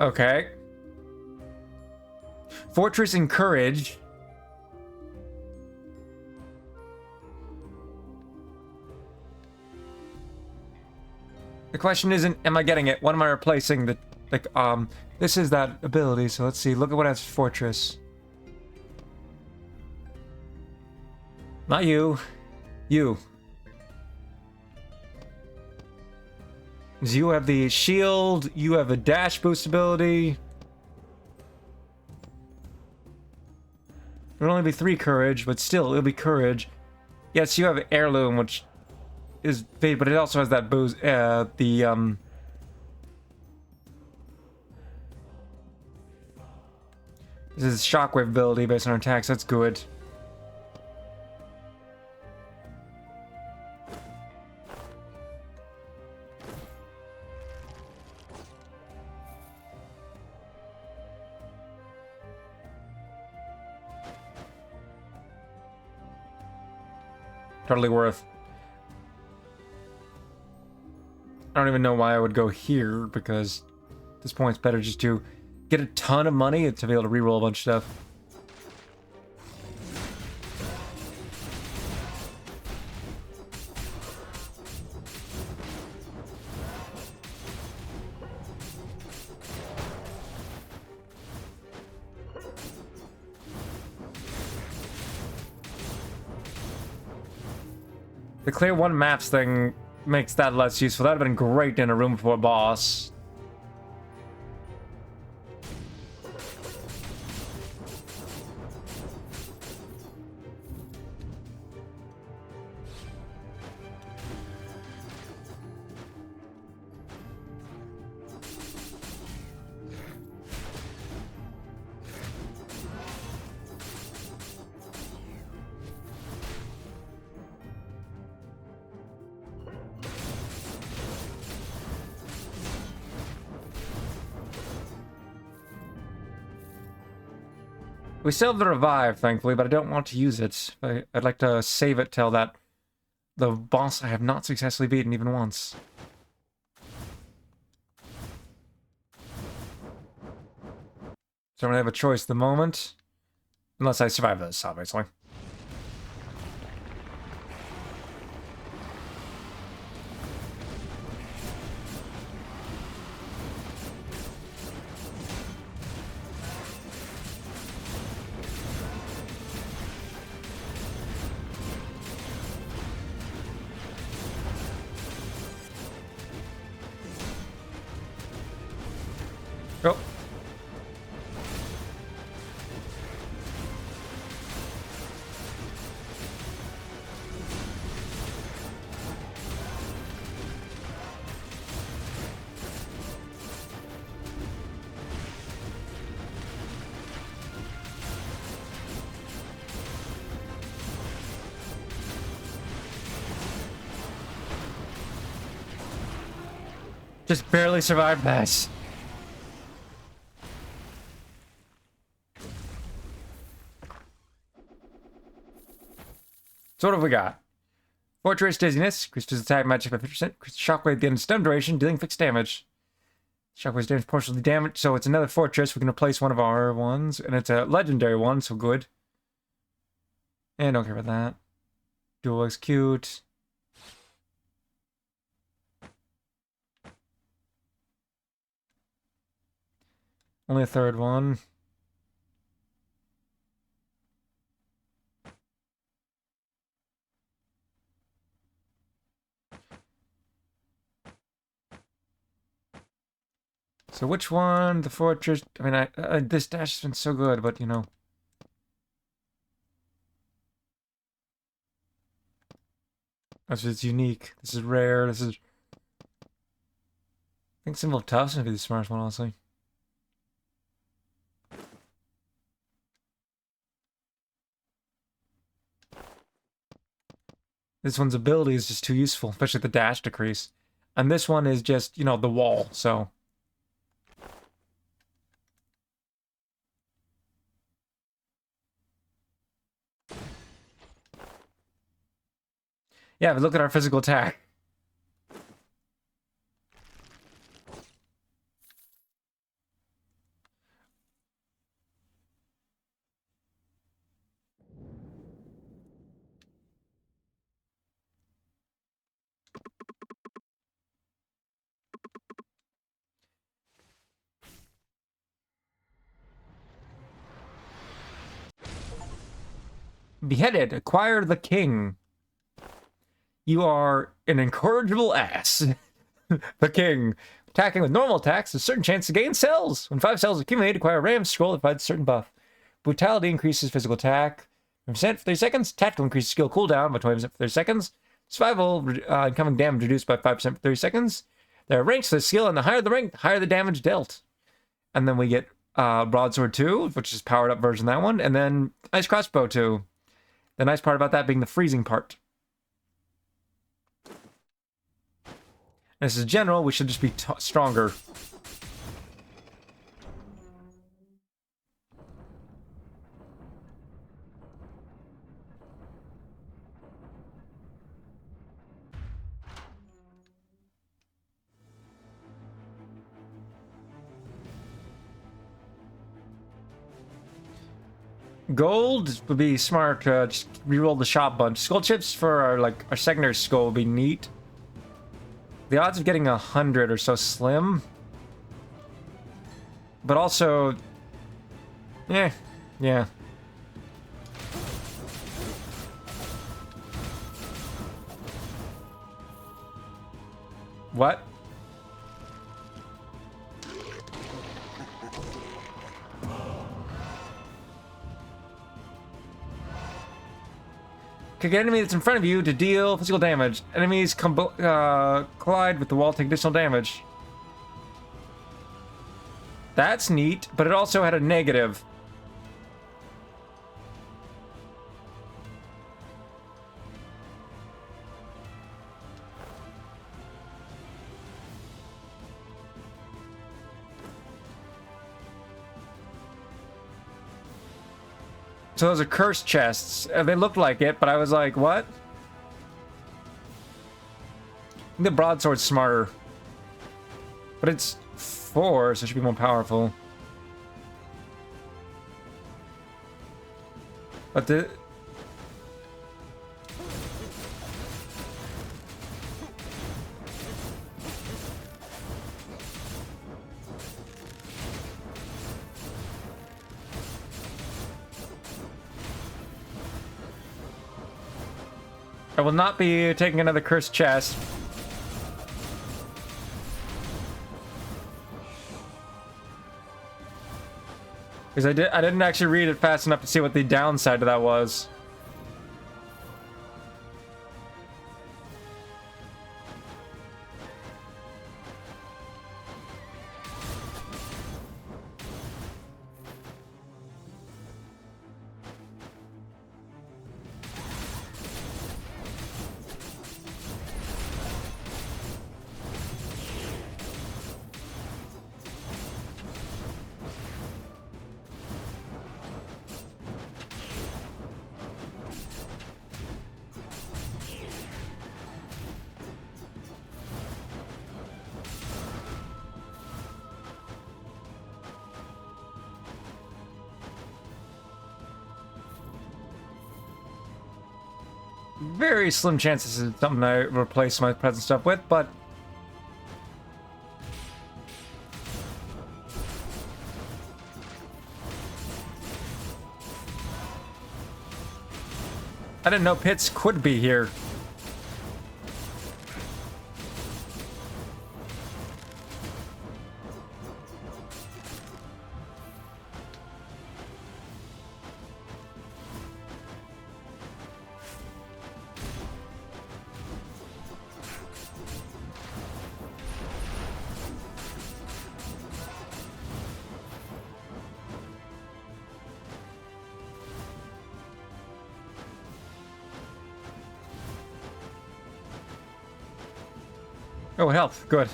Okay. Fortress and Courage. The question isn't, am I getting it? What am I replacing? This is that ability, so let's see. Look at what has Fortress. Not you. You. You have the shield, you have a dash boost ability. It'll only be 3 courage, but still, it'll be courage. Yes, you have heirloom, which is fade, but it also has that boost, This is shockwave ability based on our attacks, that's good. Totally worth. I don't even know why I would go here, because at this point it's better just to get a ton of money to be able to reroll a bunch of stuff. The clear one maps thing makes that less useful. That would have been great in a room for a boss. We still have the revive, thankfully, but I don't want to use it. I'd like to save it till that the boss I have not successfully beaten even once. So I don't have a choice at the moment. Unless I survive this, obviously. Go. Just barely survived that. So what have we got? Fortress Dizziness, increases attack magic by 50%, shockwave at the end of stun duration, dealing fixed damage. Shockwave's damage partially damaged, so it's another fortress. We can replace one of our ones, and it's a legendary one, so good. And don't care about that. Dual execute. Only a third one. So which one? The fortress? I mean, this dash has been so good, but you know. This is unique. This is rare. This is... I think Symbol of Toughness would be the smartest one, honestly. This one's ability is just too useful, especially the dash decrease. And this one is just, you know, the wall, so... Yeah, but look at our physical attack. Beheaded. Acquire the king. You are an incorrigible ass. The king. Attacking with normal attacks, there's a certain chance to gain cells. When 5 cells accumulate, acquire a random scroll that provides a certain buff. Brutality increases physical attack 20% for 30 seconds. Tactical increases skill cooldown by 20% for 30 seconds. Survival, incoming damage reduced by 5% for 30 seconds. There are ranks for the skill, and the higher the rank, the higher the damage dealt. And then we get Broadsword 2, which is powered up version of that one. And then Ice Crossbow 2. The nice part about that being the freezing part. This is general, we should just be stronger. Gold would be smart, just reroll the shop bunch. Skull chips for our secondary skull would be neat. The odds of getting 100 are so slim. But also... yeah. What? Kick an enemy that's in front of you to deal physical damage. Enemies collide with the wall, take additional damage. That's neat, but it also had a negative. So those are cursed chests. They looked like it, but I was like, what? I think the broadsword's smarter. But it's 4, so it should be more powerful. But the... I will not be taking another cursed chest. Because I didn't actually read it fast enough to see what the downside of that was. very slim chance this is something I replace my present stuff with, but I didn't know pits could be here. Oh, health. Good.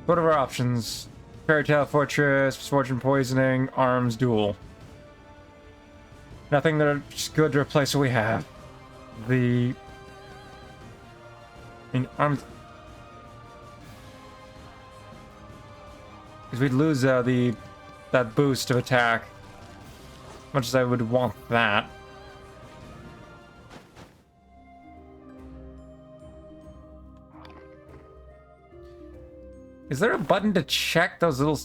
What are our options? Fairy Tale Fortress, Misfortune Poisoning, Arms Duel. Nothing that's good to replace what we have. I mean, Arms... Because we'd lose that boost of attack. Much as I would want that. Is there a button to check those little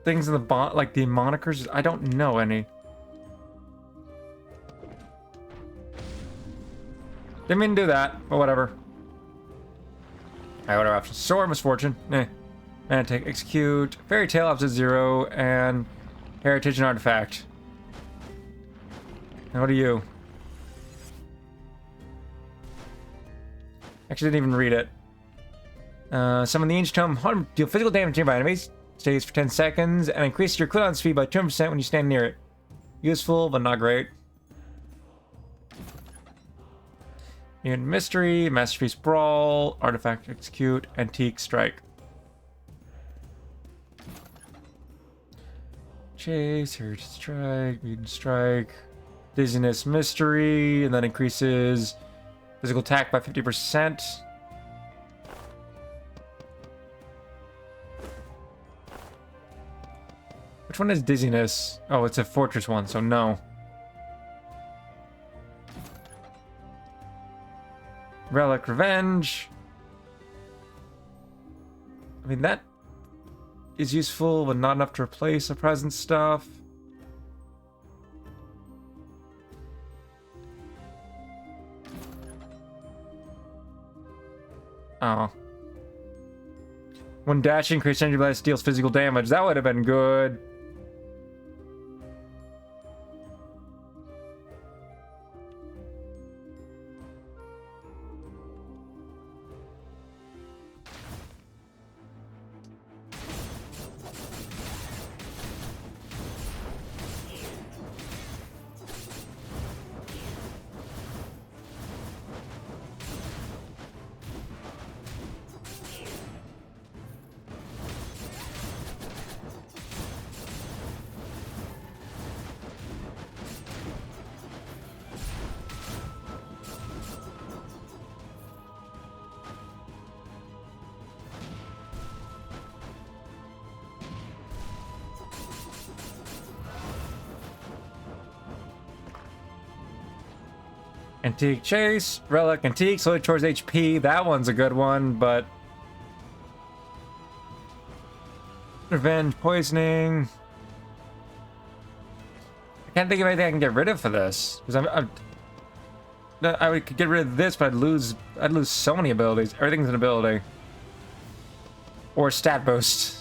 things in the like the monikers? I don't know any. Didn't mean to do that, but whatever. Alright, what are our options? Sword, Misfortune. And take Execute, Fairy Tale up to 0, and Heritage and Artifact. And what are you? Actually, didn't even read it. Summon the Ancient Tome, deal physical damage to nearby enemies, stays for 10 seconds, and increase your cooldown speed by 200% when you stand near it. Useful, but not great. And Mystery, Masterpiece Brawl, Artifact Execute, Antique Strike. Chase, Heritage Strike, Mutant Strike, Dizziness Mystery, and that increases physical attack by 50%. Which one is Dizziness? Oh, it's a Fortress one, so no. Relic Revenge. I mean, that is useful, but not enough to replace the present stuff. Oh. When dashing, increased energy blast deals physical damage. That would have been good. Antique Chase, Relic Antique, slowly towards HP. That one's a good one, but Revenge Poisoning. I can't think of anything I can get rid of for this. Because I would get rid of this, but I'd lose so many abilities. Everything's an ability. Or stat boost.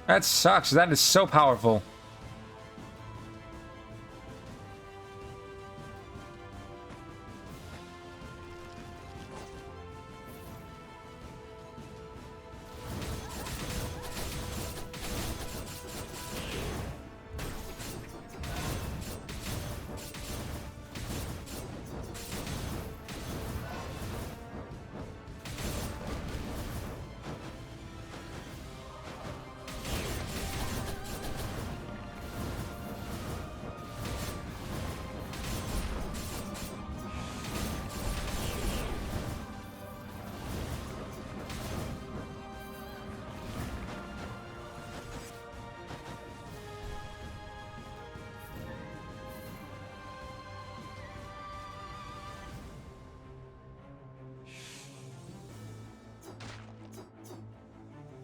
That sucks. That is so powerful.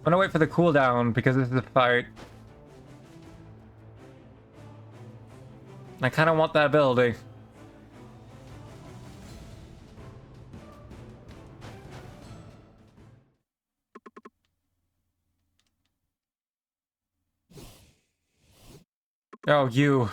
gonna wait for the cooldown because this is a fight. I kind of want that ability. Oh, you.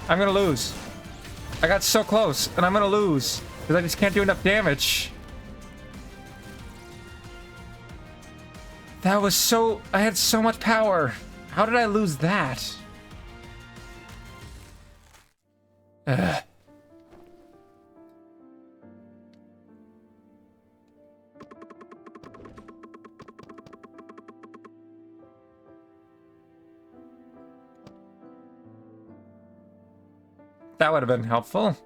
I'm gonna lose. I got so close, and I'm gonna lose. Because I just can't do enough damage. That was so... I had so much power. How did I lose that? Ugh. That would have been helpful.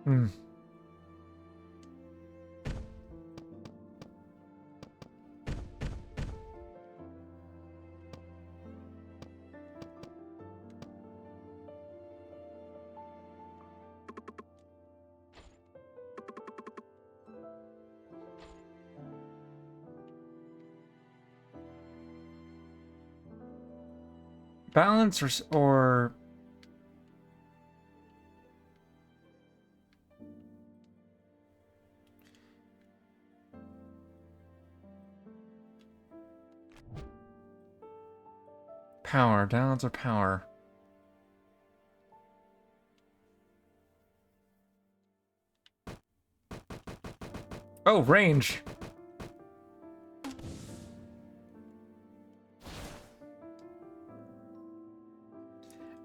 Hmm. Balance or power, balance or power. Oh, range.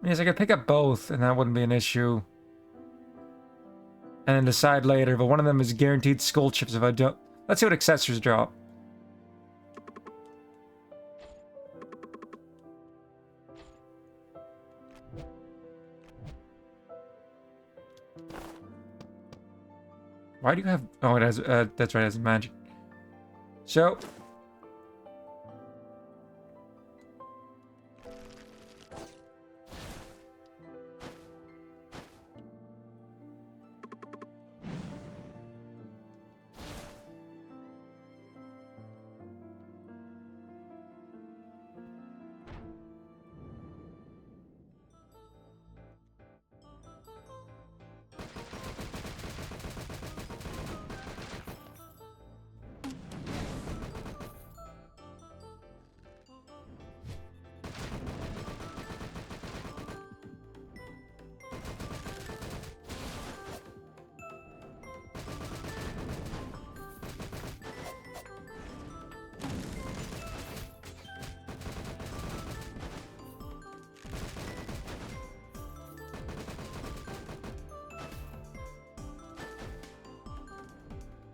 Yes, I could pick up both, and that wouldn't be an issue. And then decide later, but one of them is guaranteed skull chips if I don't... Let's see what accessories drop. Why do you have... Oh, it has... that's right, it has magic. So...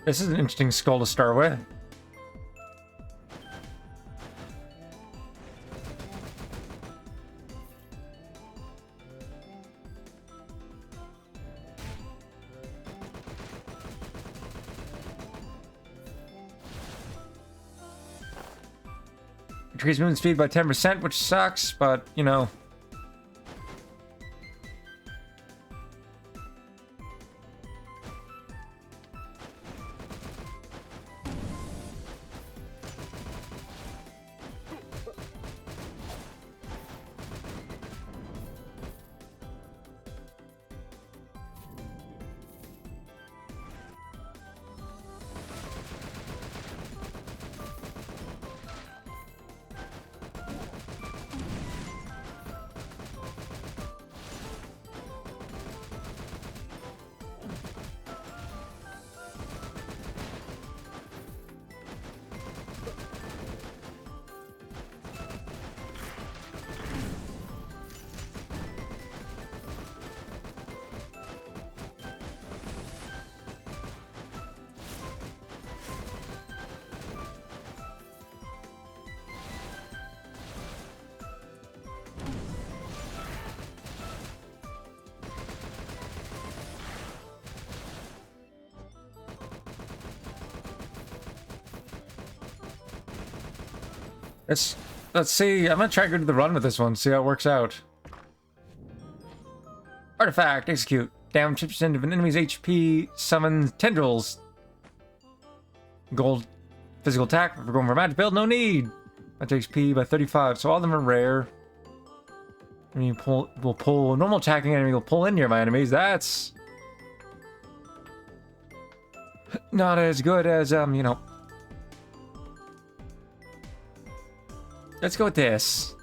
This is an interesting skull to start with. Increase movement speed by 10%, which sucks, but, you know. Let's see. I'm gonna try to go to the run with this one, see how it works out. Artifact, execute. Damage 50% of an enemy's HP, summon tendrils. Gold physical attack. If we're going for magic build, no need. Match HP by 35, so all of them are rare. And you will pull normal attacking enemy will pull in near my enemies. That's not as good as you know. Let's go with this.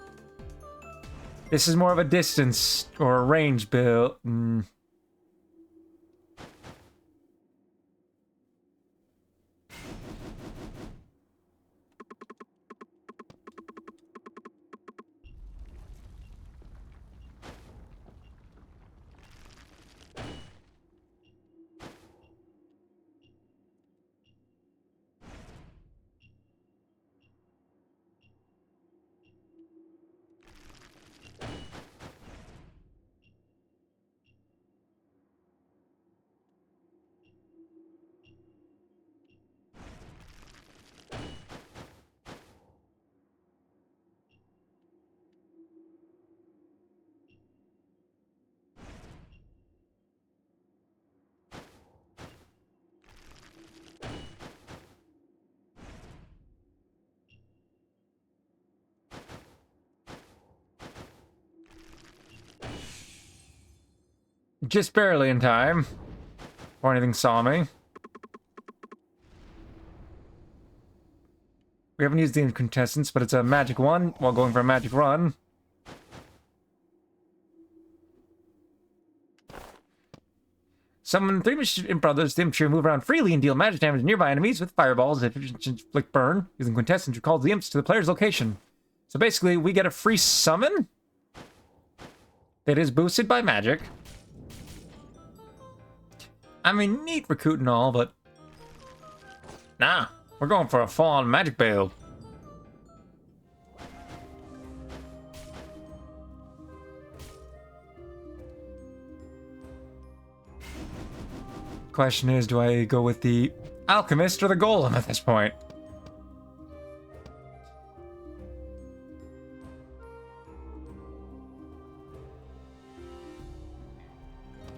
This is more of a distance or a range build. Just barely in time before anything saw me. We haven't used the incandescence, but it's a magic one while going for a magic run. Summon 3 Imp Brothers, the Imps move around freely and deal magic damage to nearby enemies with fireballs that inflict burn. Using quintessence recalls the imps to the player's location. So basically, we get a free summon that is boosted by magic. I mean, neat recruit and all, but nah, we're going for a full-on magic build. Question is, do I go with the alchemist or the golem at this point?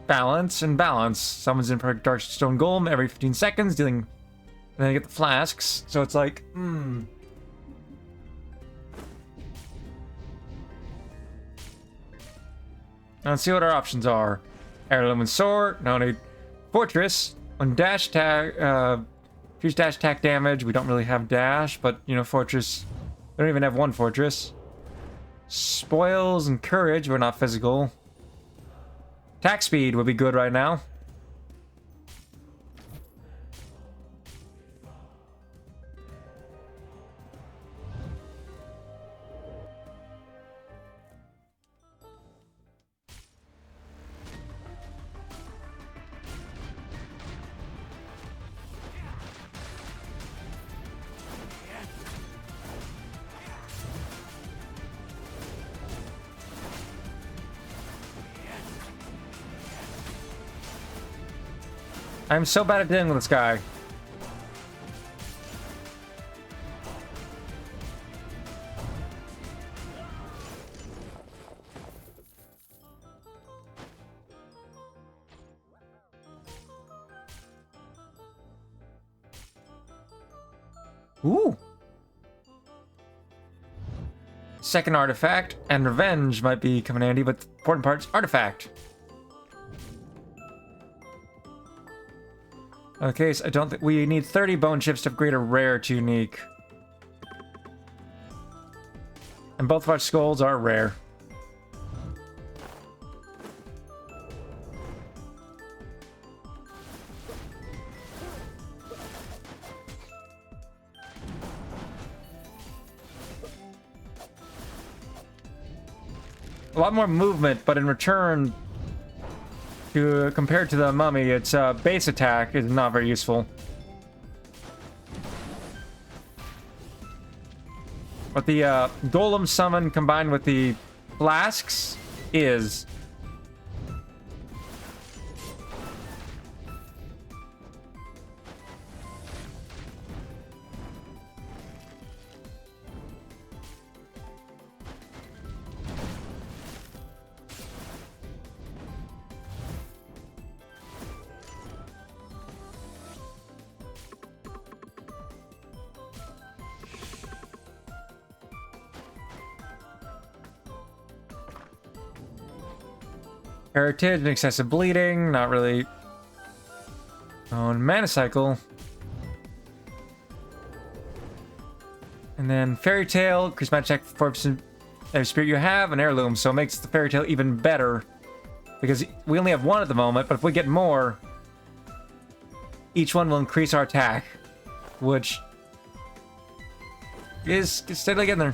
Balance and balance. Summons in perfect Darkstone Golem every 15 seconds, dealing. And then I get the flasks, so it's like, Let's see what our options are. Heirloom and sword. No need. Fortress. On dash attack, fuse dash attack damage. We don't really have dash, but you know, fortress. We don't even have one fortress. Spoils and courage. We're not physical. Attack speed would be good right now. I'm so bad at dealing with this guy. Ooh. Second artifact, and revenge might be coming handy, but the important part's artifact. Okay, so I don't think we need 30 bone chips to upgrade a rare to unique. And both of our skulls are rare. A lot more movement, but in return, compared to the mummy, its base attack is not very useful. But the golem summon combined with the flasks is. Heritage and excessive bleeding, not really. Oh, and mana cycle. And then fairy tale, increase magic check for every spirit you have, and heirloom, so it makes the fairy tale even better. Because we only have one at the moment, but if we get more, each one will increase our attack, which is steadily getting there.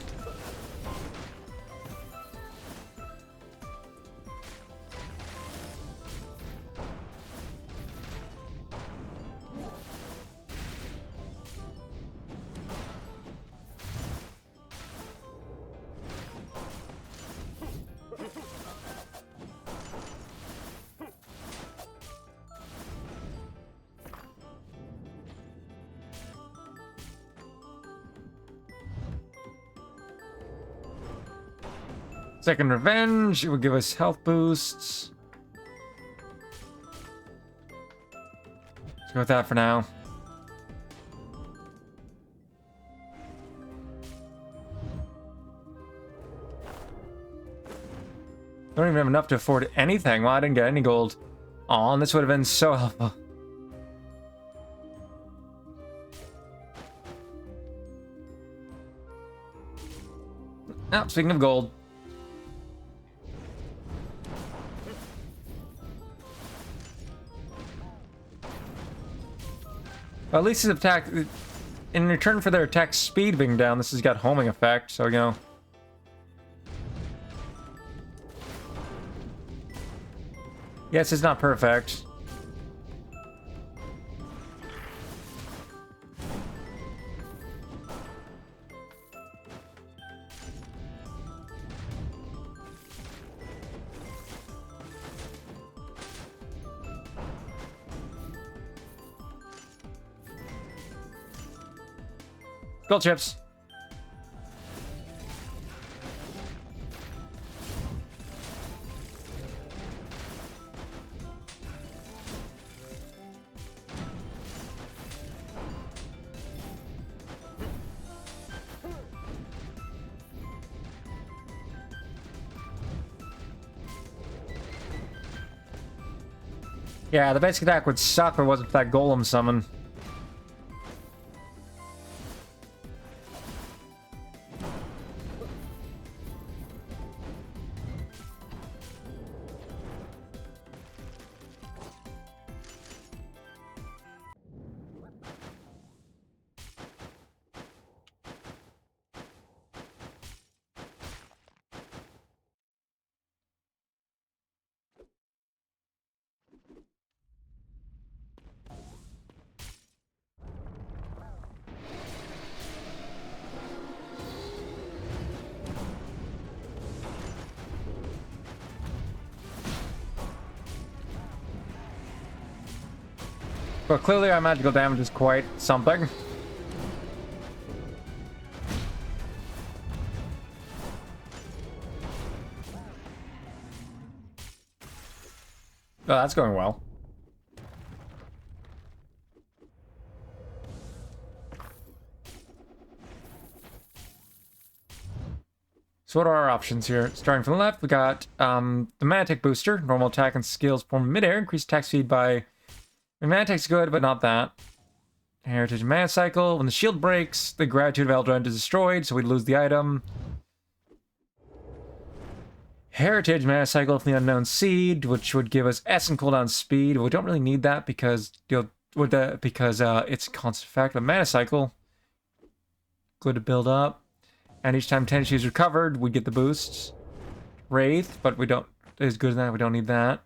Second revenge, it will give us health boosts. Let's go with that for now. Don't even have enough to afford anything. Well, I didn't get any gold. Aw, and this would have been so helpful. Now, speaking of gold. Well, at least his attack, in return for their attack speed being down, this has got homing effect, so, you know. Yes, it's not perfect. Gold chips. Yeah, the basic attack would suck if it wasn't for that golem summon. But clearly our magical damage is quite something. Oh, that's going well. So what are our options here? Starting from the left, we got the Mantic booster. Normal attack and skills form midair. Increased attack speed by... Mantic's good, but not that. Heritage Mana Cycle. When the shield breaks, the Gratitude of Eldrun is destroyed, so we lose the item. Heritage Mana Cycle from the Unknown Seed, which would give us S and cooldown speed. We don't really need that because it's a constant effect. The Mana Cycle, good to build up. And each time tendency is recovered, we get the boosts. Wraith, but we don't is good as that. We don't need that.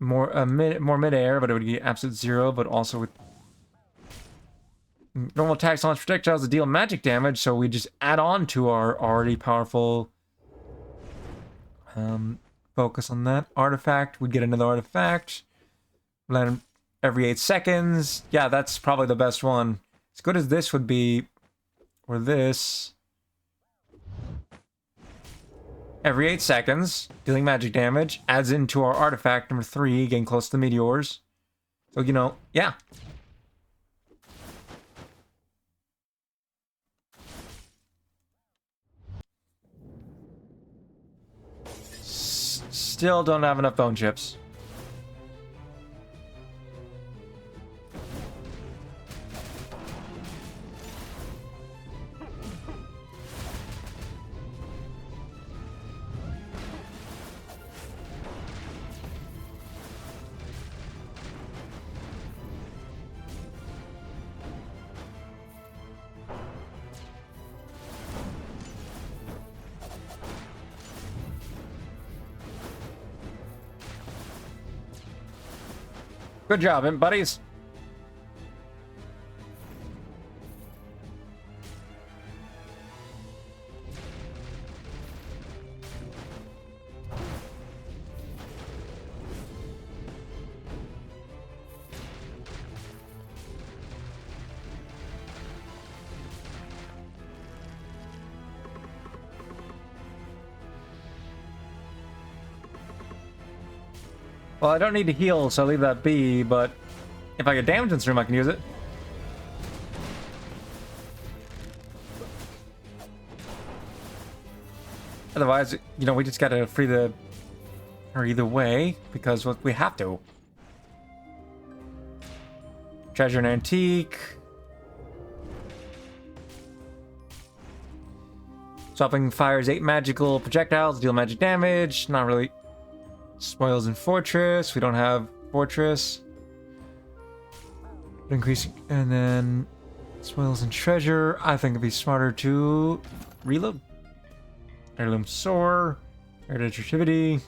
More mid-air, but it would get absolute 0. But also with normal attacks, launch projectiles to deal magic damage. So we just add on to our already powerful. Focus on that artifact. We get another artifact. Land every 8 seconds. Yeah, that's probably the best one. As good as this would be. Or this. Every 8 seconds, dealing magic damage, adds into our artifact number 3, getting close to the meteors. So, you know, yeah. Still don't have enough bone chips. Good job, buddies. Well, I don't need to heal, so I'll leave that be, but if I get damage in this room, I can use it. Otherwise, you know, we just gotta free the... Or either way, because we have to. Treasure and Antique. Swapping fires 8 magical projectiles, deal magic damage. Not really... Spoils and Fortress. We don't have Fortress. Increasing, and then spoils and treasure. I think it'd be smarter to reload. Heirloom Soar. Heritage Activity.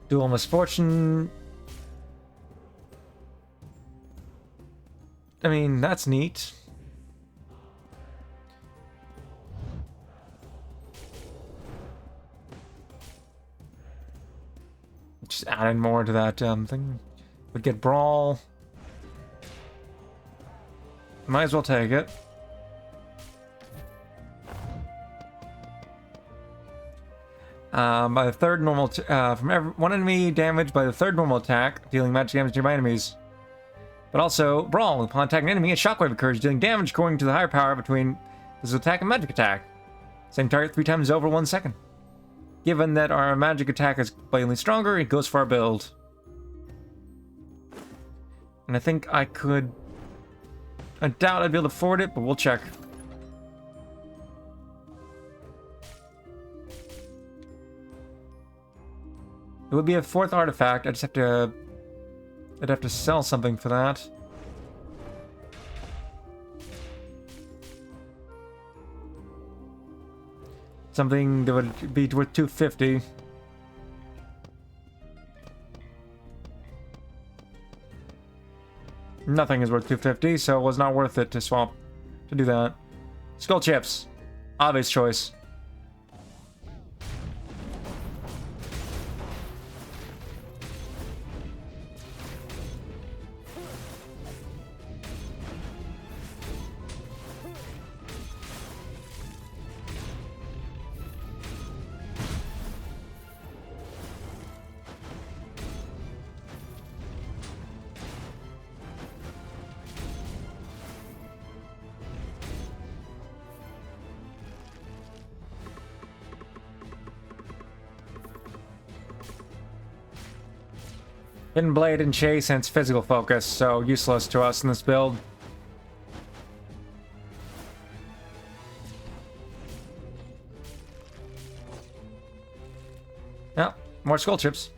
Dual Misfortune. I mean, that's neat. Just adding more to that thing. Would get Brawl. Might as well take it. By the third normal... one enemy damage by the third normal attack, dealing magic damage to nearby enemies. But also, Brawl. Upon attacking an enemy, a shockwave occurs, dealing damage according to the higher power between this attack and magic attack. Same target 3 times over 1 second. Given that our magic attack is blatantly stronger, it goes for our build. And I think I could... I doubt I'd be able to afford it, but we'll check. It would be a 4th artifact. I just have to... I'd have to sell something for that. Something that would be worth 250. Nothing is worth 250, so it was not worth it to swap to do that. Skull chips. Obvious choice. Hidden Blade and Chase and its physical focus, so useless to us in this build. Yep, more skull chips.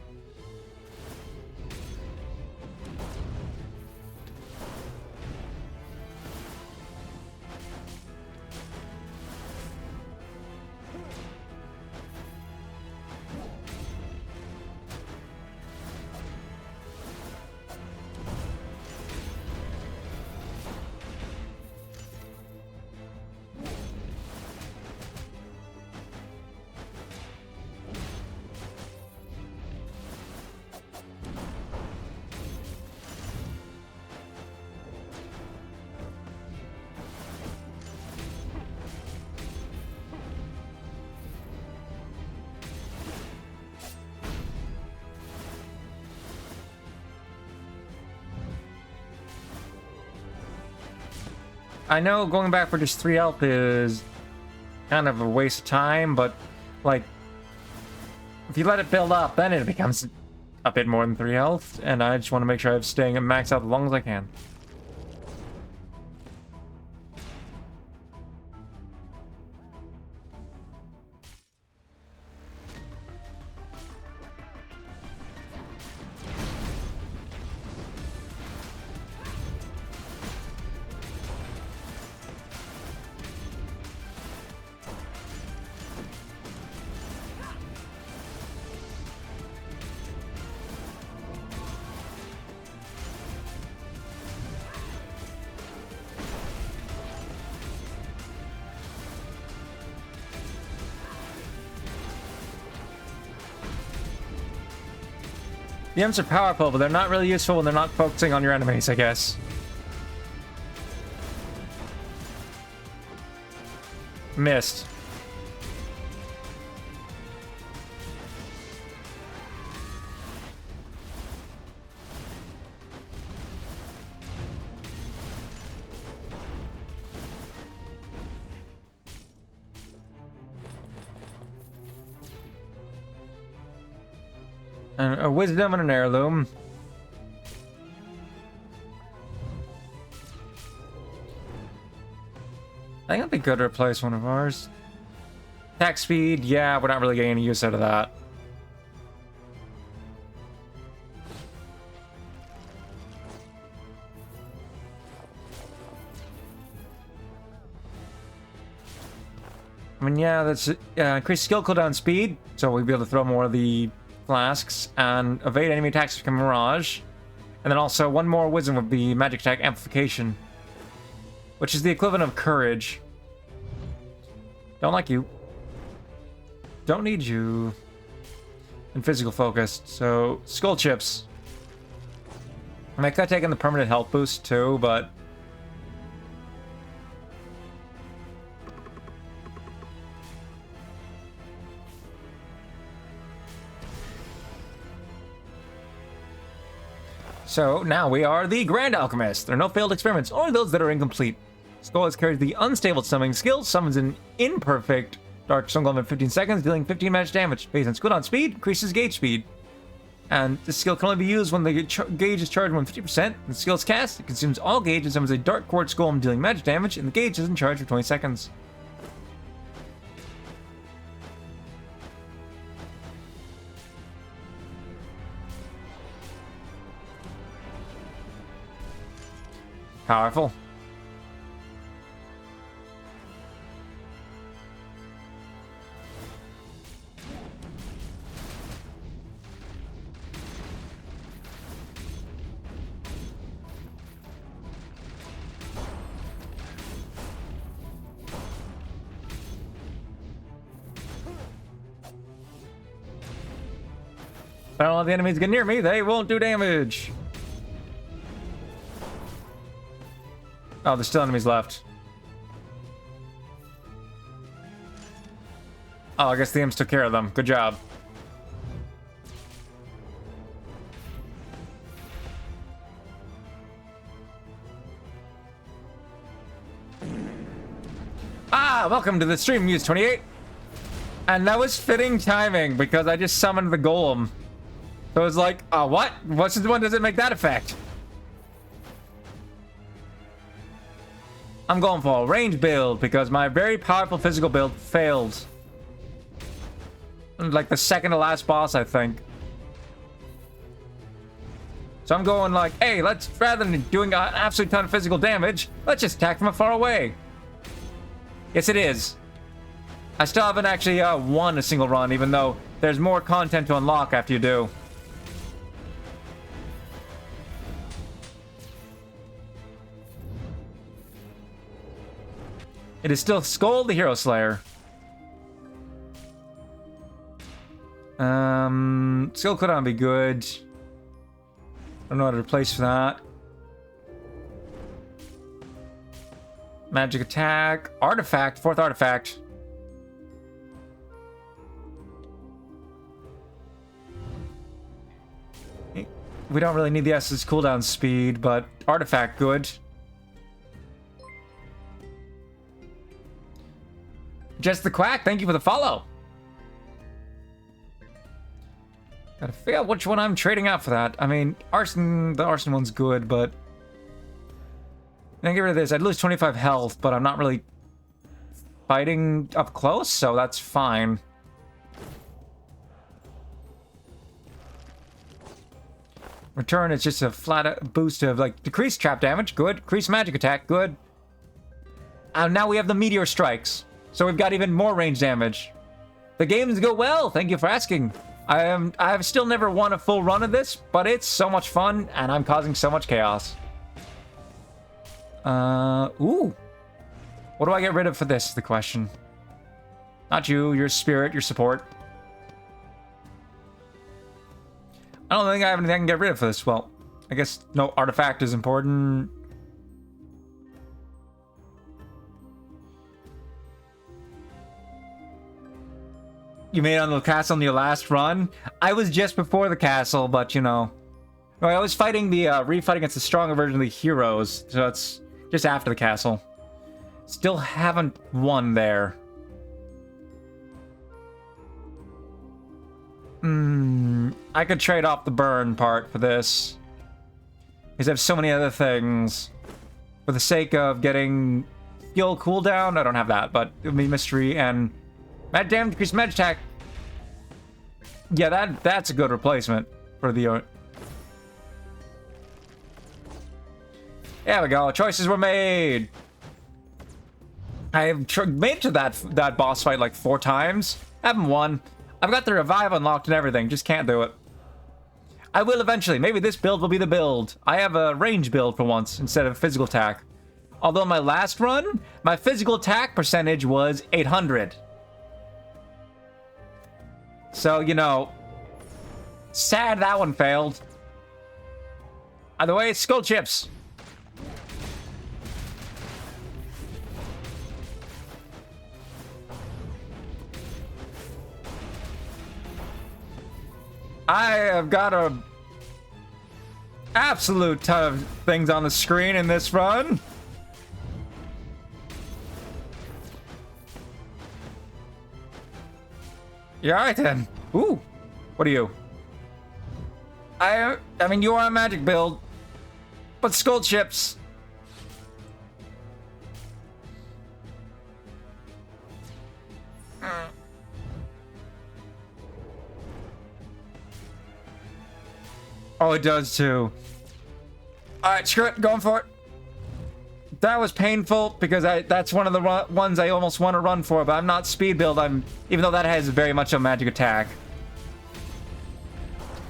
I know going back for just 3 health is kind of a waste of time, but, like, if you let it build up, then it becomes a bit more than 3 health, and I just want to make sure I'm staying at max out as long as I can. The M's are powerful, but they're not really useful when they're not focusing on your enemies, I guess. Missed. A wisdom and an heirloom. I think it'd be good to replace one of ours. Attack speed, yeah, we're not really getting any use out of that. I mean, yeah, that's increased skill cooldown speed, so we'll be able to throw more of the flasks and evade enemy attacks from Mirage. And then also one more wisdom would be magic attack amplification, which is the equivalent of courage. Don't like you. Don't need you. And physical focus. So skull chips. I mean, I could have taken the permanent health boost too, but so now we are the Grand Alchemist. There are no failed experiments, only those that are incomplete. Skul has carried the unstable summoning skill, summons an imperfect Dark Stone Golem in 15 seconds, dealing 15 magic damage. Based on cooldown speed, increases gauge speed. And this skill can only be used when the gauge is charged 150%. The skill is cast, it consumes all gauge and summons a Dark Quartz Golem dealing magic damage, and the gauge is in charge for 20 seconds. Powerful. I don't want the enemies to get near me. They won't do damage. Oh, there's still enemies left. Oh, I guess the imps took care of them. Good job. Ah, welcome to the stream, Muse28. And that was fitting timing because I just summoned the golem. So it was like, what? What's the one does it make that effect? I'm going for a range build because my very powerful physical build failed. Like the second to last boss, I think. So I'm going like, hey, let's, rather than doing an absolute ton of physical damage, let's just attack from far away. Yes, it is. I still haven't actually won a single run, even though there's more content to unlock after you do. It is still Skul the Hero Slayer. Skill cooldown be good. I don't know how to replace for that. Magic attack. Artifact. Fourth artifact. We don't really need the S's cooldown speed, but artifact good. Just the Quack, thank you for the follow. Gotta figure out which one I'm trading out for that. I mean, Arson, the Arson one's good, but... I get rid of this. I'd lose 25 health, but I'm not really fighting up close, so that's fine. Return is just a flat boost of, like, decreased trap damage, good. Increased magic attack, good. And now we have the meteor strikes. So we've got even more range damage. The games go well, thank you for asking. I've still never won a full run of this, but it's so much fun, and I'm causing so much chaos. Ooh. What do I get rid of for this, is the question. Not you, your spirit, your support. I don't think I have anything I can get rid of for this. Well, I guess no artifact is important. You made it on the castle in your last run? I was just before the castle, but you know. No, I was fighting the, refight against the stronger version of the heroes, so it's just after the castle. Still haven't won there. I could trade off the burn part for this. Because I have so many other things. For the sake of getting skill cooldown, I don't have that, but it would be mystery and magic damage, increased magic attack. Yeah, that's a good replacement for the... There we go, choices were made. I've made it to that boss fight like 4 times. Haven't won. I've got the revive unlocked and everything, just can't do it. I will eventually. Maybe this build will be the build. I have a range build for once instead of physical attack. Although my last run, my physical attack percentage was 800. So, you know, sad that one failed. Either way, it's Skull Chips. I have got a absolute ton of things on the screen in this run. Yeah, alright then. Ooh. What are you? I mean, you are a magic build, but Skull Chips. Oh, it does too. Alright, screw it, going for it. That was painful because that's one of the ones I almost want to run for, but I'm not speed build. Even though that has very much a magic attack.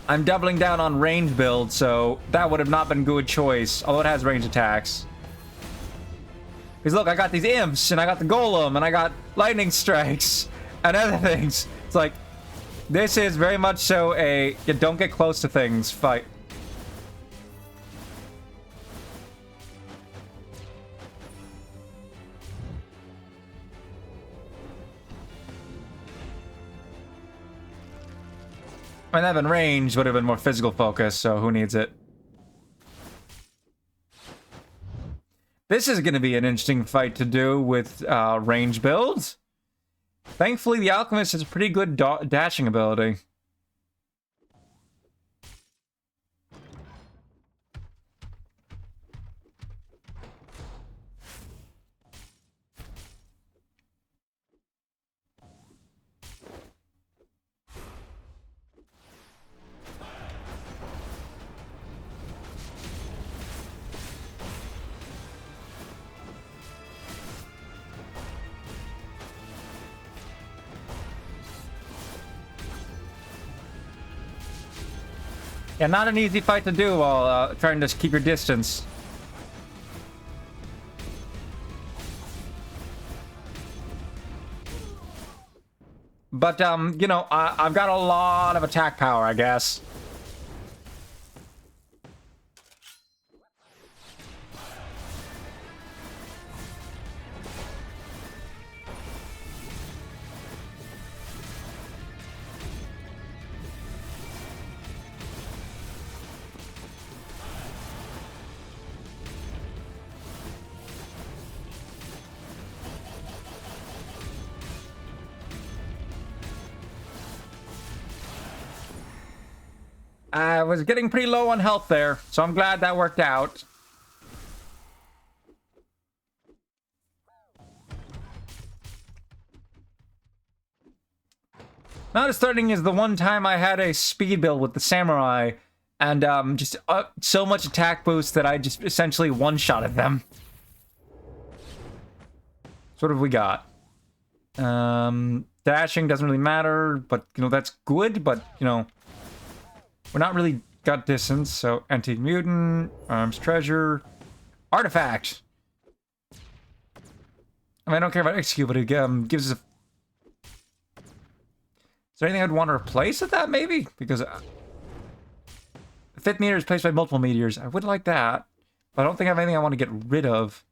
I'm doubling down on range build, so that would have not been a good choice, although it has range attacks. Because look, I got these imps, and I got the golem, and I got lightning strikes, and other things. It's like, This is very much so a you don't get close to things fight. I mean, having range would have been more physical focus, so who needs it? This is going to be an interesting fight to do with range builds. Thankfully, the Alchemist has a pretty good dashing ability. Yeah, not an easy fight to do while trying to keep your distance. But, you know, I've got a lot of attack power, I guess. I was getting pretty low on health there, so I'm glad that worked out. Not as threatening as the one time I had a speed build with the samurai, and just so much attack boost that I just essentially one-shotted them. So what have we got? Dashing doesn't really matter, but, you know, that's good, but, you know... We're not really got distance, so Antique Mutant, Arms Treasure, Artifact. I mean, I don't care about Execute, but it gives us a... Is there anything I'd want to replace with that, maybe? Because the 5th meteor is placed by multiple meteors. I would like that, but I don't think I have anything I want to get rid of.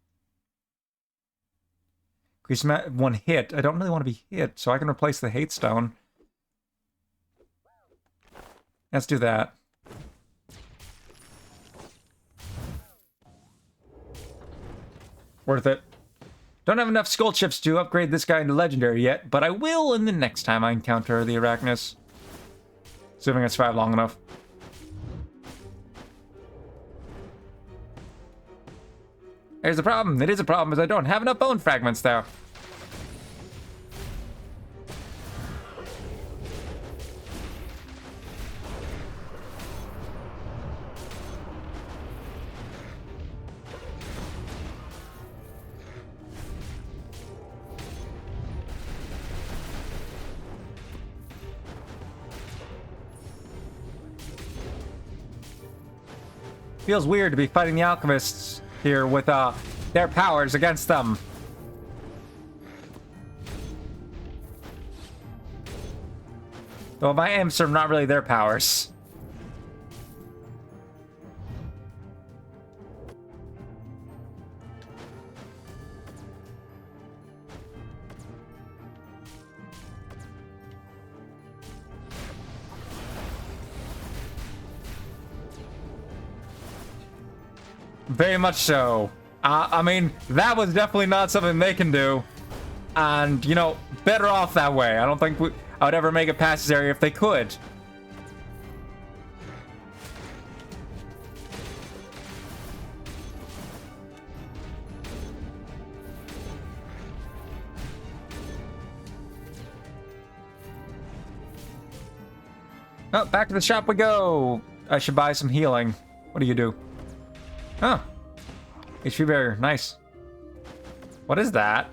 Increase one hit. I don't really want to be hit, so I can replace the Hate Stone. Let's do that. Worth it. Don't have enough skull chips to upgrade this guy into legendary yet, but I will in the next time I encounter the Arachnus. Assuming I survive long enough. Here's the problem. It is a problem, as I don't have enough bone fragments there. Feels weird to be fighting the alchemists here with their powers against them. Though my imps are not really their powers. Very much so. I mean, that was definitely not something they can do. And, you know, better off that way. I don't think I would ever make it past this area if they could. Oh, back to the shop we go. I should buy some healing. What do you do? Oh. HP barrier. Nice. What is that?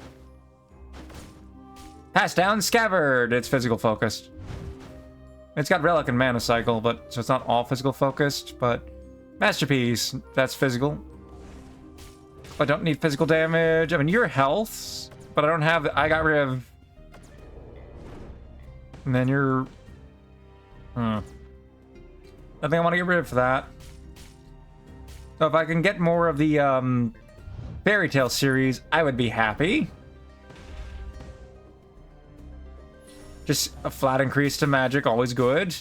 Pass down scabbard. It's physical focused. It's got relic and mana cycle, but so it's not all physical focused, but masterpiece. That's physical. I don't need physical damage. I mean, your health, but I don't have. I got rid of. And then you're I think I want to get rid of that. So if I can get more of the Fairy Tale series, I would be happy. Just a flat increase to magic, always good.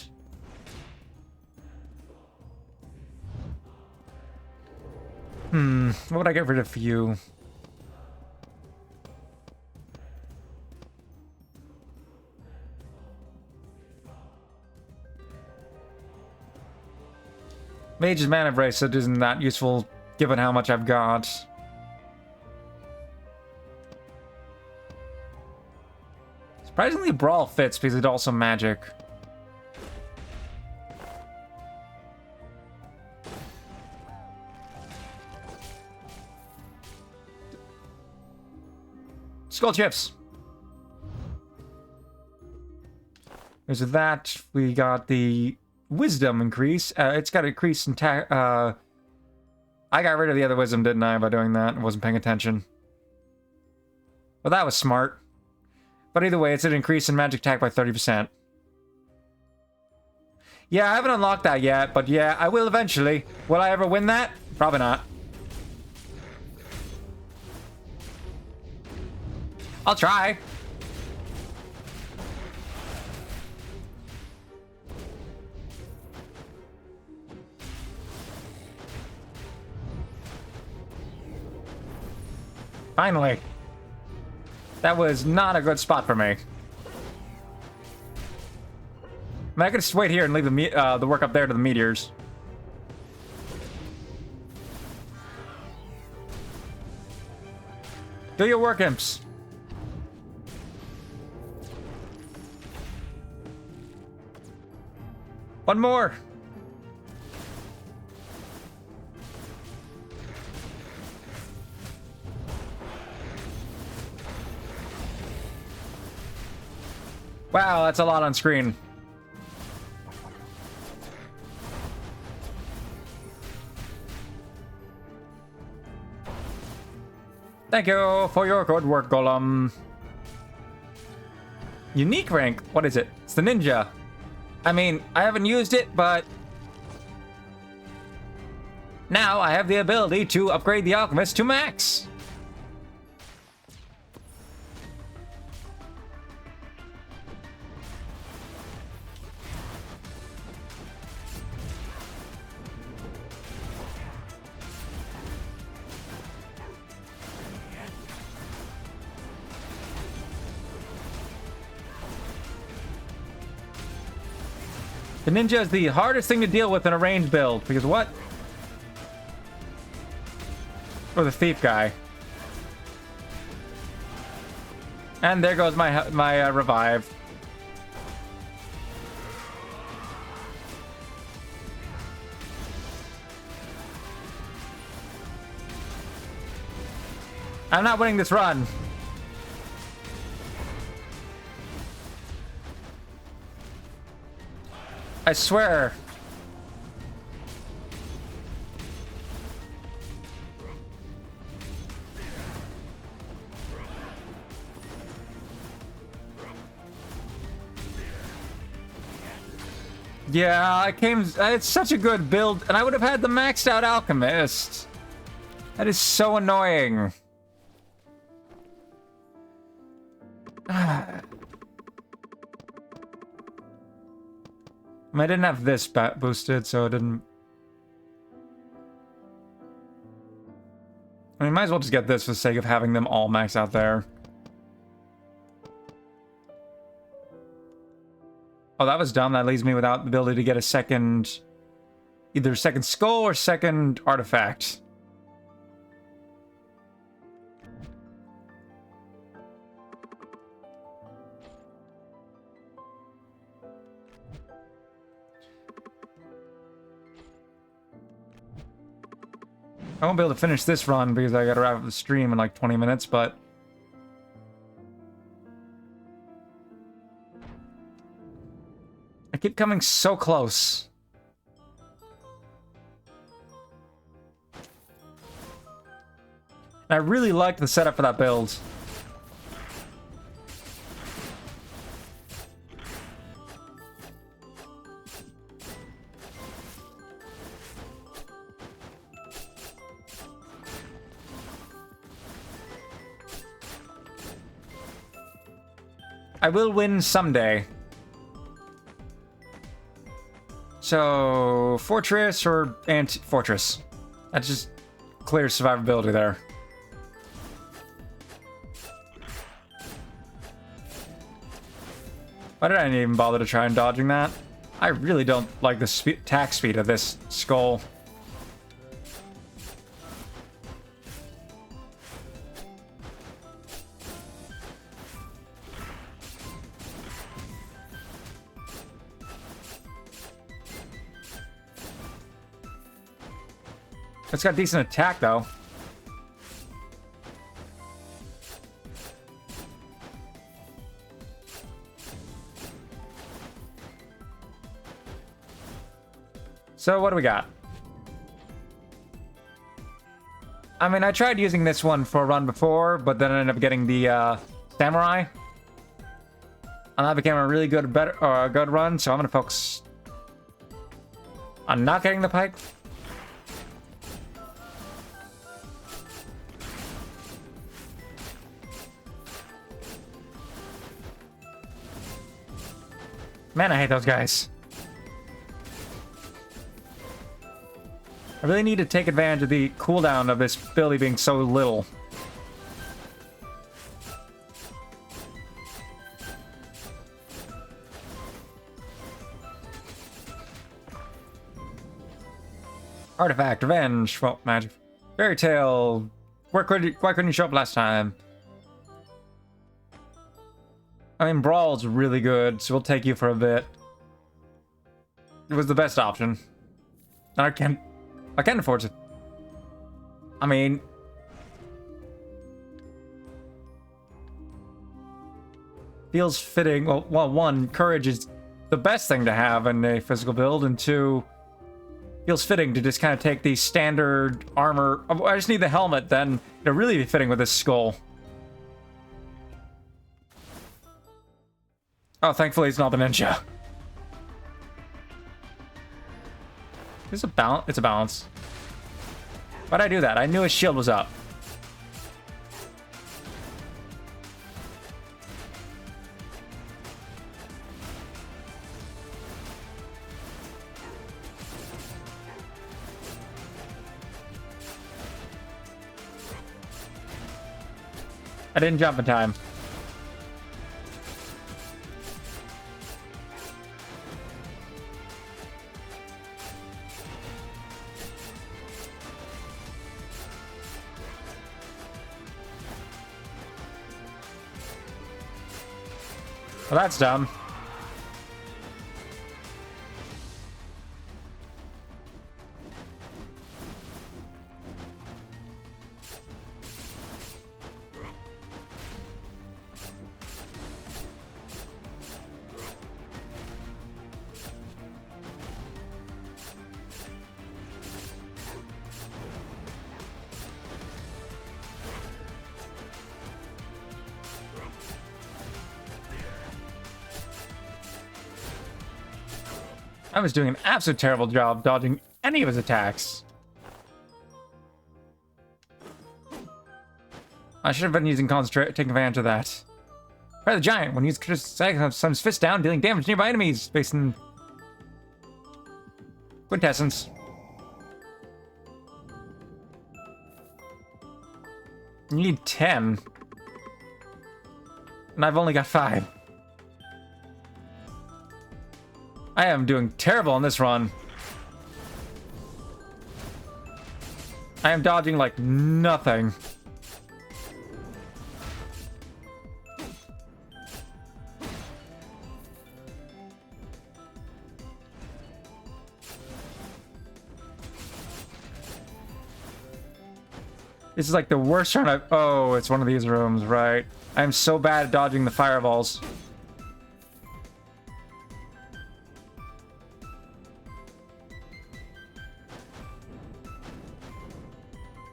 What would I get rid of for you? Mage's Mana Bracelet isn't that useful given how much I've got. Surprisingly, Brawl fits because it's also magic. Skull chips. There's that. We got the wisdom increase. It's got an increase in I got rid of the other wisdom, didn't I, by doing that? I wasn't paying attention. Well, that was smart. But either way, it's an increase in magic attack by 30%. Yeah, I haven't unlocked that yet, but yeah, I will eventually. Will I ever win that? Probably not. I'll try. Finally. That was not a good spot for me. I mean, I could just wait here and leave the work up there to the meteors. Do your work, imps. One more. Wow, that's a lot on screen. Thank you for your good work, Golem. Unique rank? What is it? It's the ninja. I mean, I haven't used it, but now I have the ability to upgrade the alchemist to max. The ninja is the hardest thing to deal with in a range build, because what? Or the thief guy. And there goes my revive. I'm not winning this run. I swear. Yeah, it's such a good build, and I would have had the maxed out alchemist. That is so annoying. I didn't have this boosted, so it didn't... I mean, might as well just get this for the sake of having them all maxed out there. Oh, that was dumb. That leaves me without the ability to get a second... either second skull or second artifact. I won't be able to finish this run because I gotta wrap up the stream in like 20 minutes, but... I keep coming so close. And I really like the setup for that build. I will win someday. So, fortress or fortress? That's just clear survivability there. Why did I even bother to try and dodging that? I really don't like the attack speed of this skull. It's got decent attack, though. So what do we got? I mean, I tried using this one for a run before, but then I ended up getting the samurai. And that became a really good run, so I'm gonna focus on not getting the pike. Man, I hate those guys. I really need to take advantage of the cooldown of this ability being so little. Artifact, revenge, well, magic, fairy tale. Why couldn't you show up last time? I mean, Brawl's really good, so we'll take you for a bit. It was the best option. And I can't afford to. I mean, feels fitting. Well, one, courage is the best thing to have in a physical build, and two, feels fitting to just kind of take the standard armor. I just need the helmet, then it'll really be fitting with this skull. Oh, thankfully it's not the ninja. It's a balance. It's a balance. Why'd I do that? I knew his shield was up. I didn't jump in time. Well, that's dumb. I was doing an absolute terrible job dodging any of his attacks. I should have been using concentrate, taking advantage of that. Fire the giant. When you use some fist down, dealing damage to nearby enemies based in quintessence. You need 10. And I've only got 5. I am doing terrible on this run. I am dodging like nothing. This is like the worst run I've... Oh, it's one of these rooms, right? I am so bad at dodging the fireballs.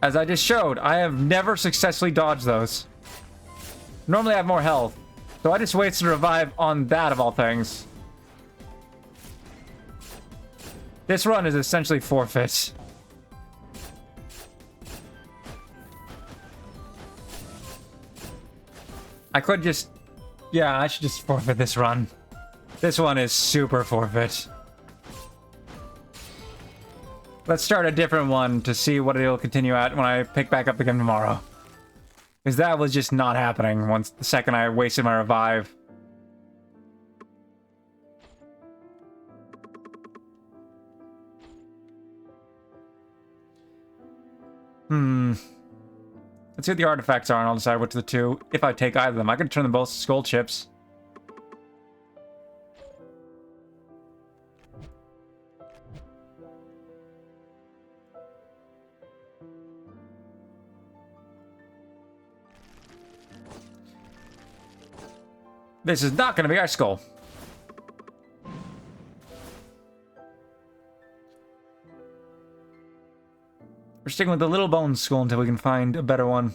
As I just showed, I have never successfully dodged those. Normally I have more health, so I just wasted a revive on that of all things. This run is essentially forfeit. I could just Yeah, I should just forfeit this run. This one is super forfeit. Let's start a different one to see what it'll continue at when I pick back up again tomorrow. Because that was just not happening once the second I wasted my revive. Let's see what the artifacts are and I'll decide which of the two. If I take either of them, I could turn them both to skull chips. This is not going to be our skull. We're sticking with the little bone skull until we can find a better one.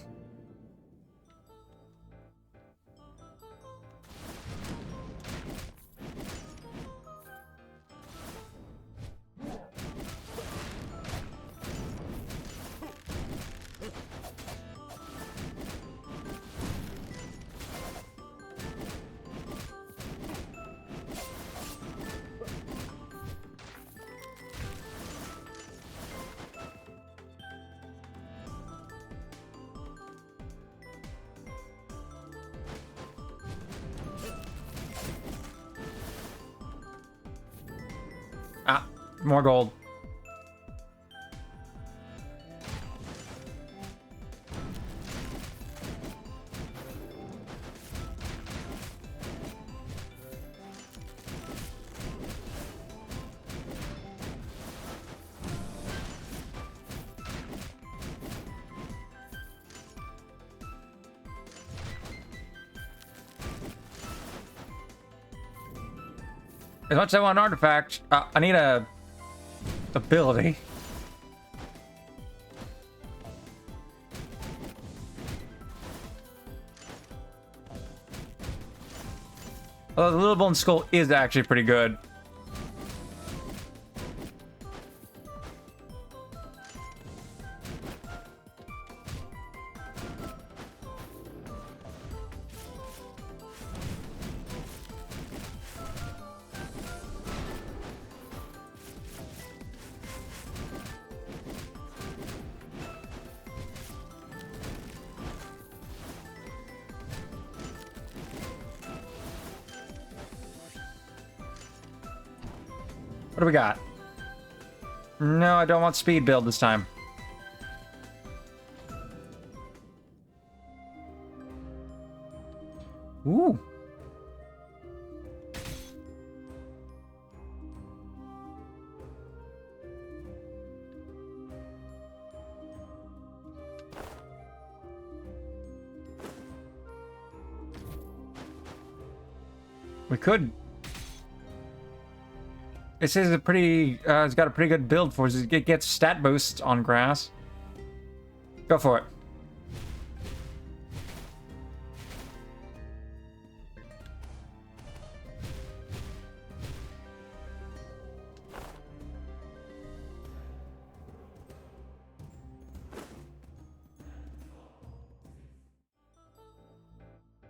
Ah, more gold. As much as I want an artifact, I need a ability. Although the little bone skull is actually pretty good. What do we got? No, I don't want speed build this time. Ooh. We could. This is a pretty, it's got a pretty good build for us. It gets stat boosts on grass. Go for it.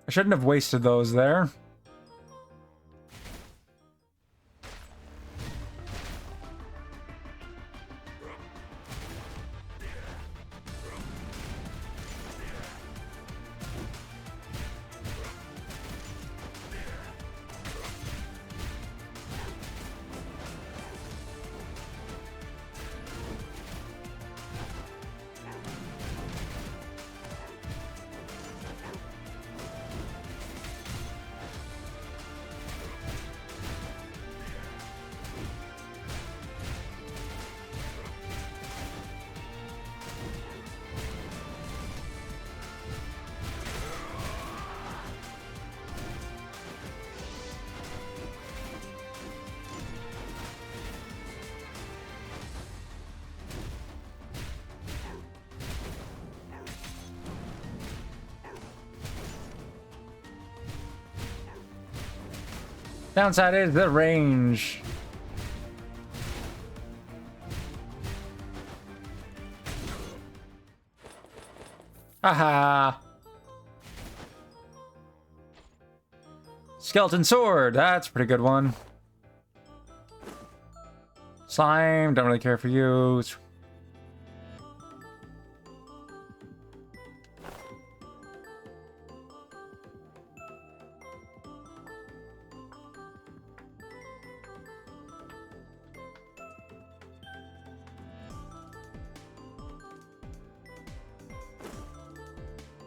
I shouldn't have wasted those there. Downside is the range. Haha. Skeleton sword. That's a pretty good one. Slime. Don't really care for you.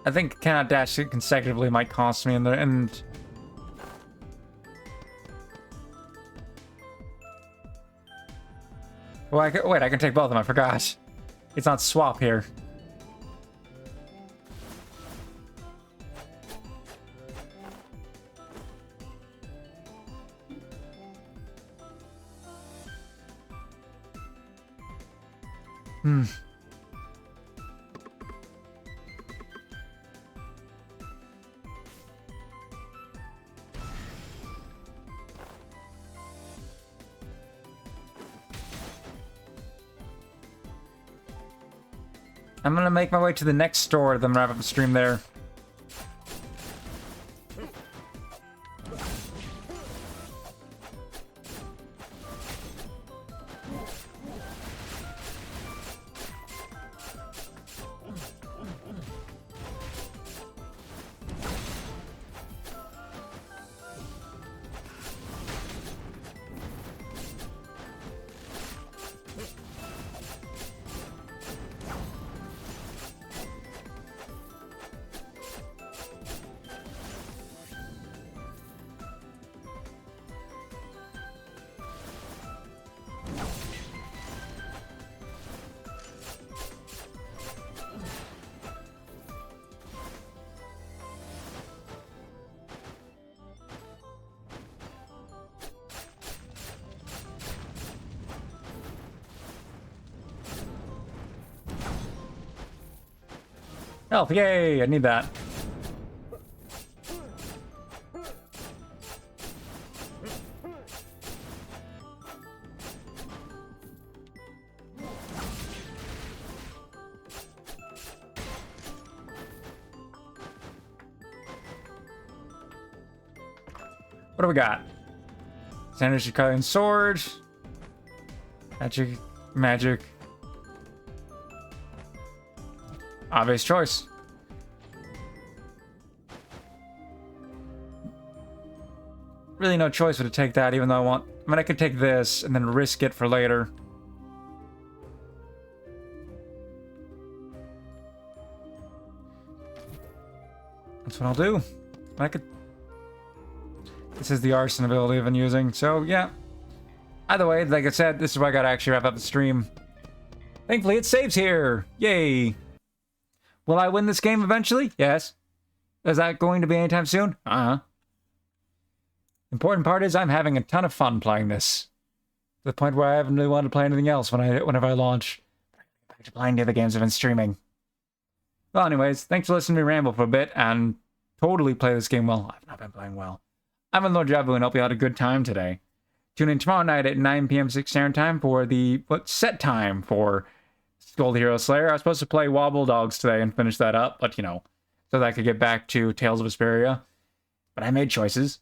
I think cannot dash consecutively might cost me in the end. Well, wait, I can take both of them. I forgot. It's not swap here. I'm gonna make my way to the next store, then wrap up the stream there. Health, yay! I need that. What do we got? Standard Shikarian sword. Magic. Obvious choice. Really no choice but to take that, even though I mean, I could take this and then risk it for later. That's what I'll do. This is the arson ability I've been using, so yeah. Either way, like I said, this is where I gotta actually wrap up the stream. Thankfully, it saves here! Yay! Will I win this game eventually? Yes. Is that going to be anytime soon? Uh-huh. Important part is I'm having a ton of fun playing this. To the point where I haven't really wanted to play anything else whenever I launch. Back to playing the other games I've been streaming. Well, anyways, thanks for listening to me ramble for a bit, and totally play this game well. I've not been playing well. I'm Lord Jabu, and hope you had a good time today. Tune in tomorrow night at 9 p.m. 6 Standard Time for the set time for Skul the Hero Slayer. I was supposed to play Wobble Dogs today and finish that up, but, you know, so that I could get back to Tales of Vesperia. But I made choices.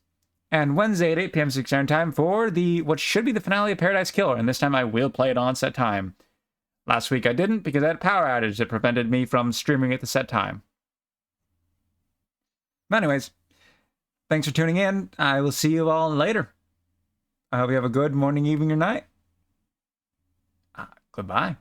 And Wednesday at 8 p.m. 6 Standard Time for what should be the finale of Paradise Killer, and this time I will play it on set time. Last week I didn't because I had a power outage that prevented me from streaming at the set time. But anyways, thanks for tuning in. I will see you all later. I hope you have a good morning, evening, or night. Goodbye.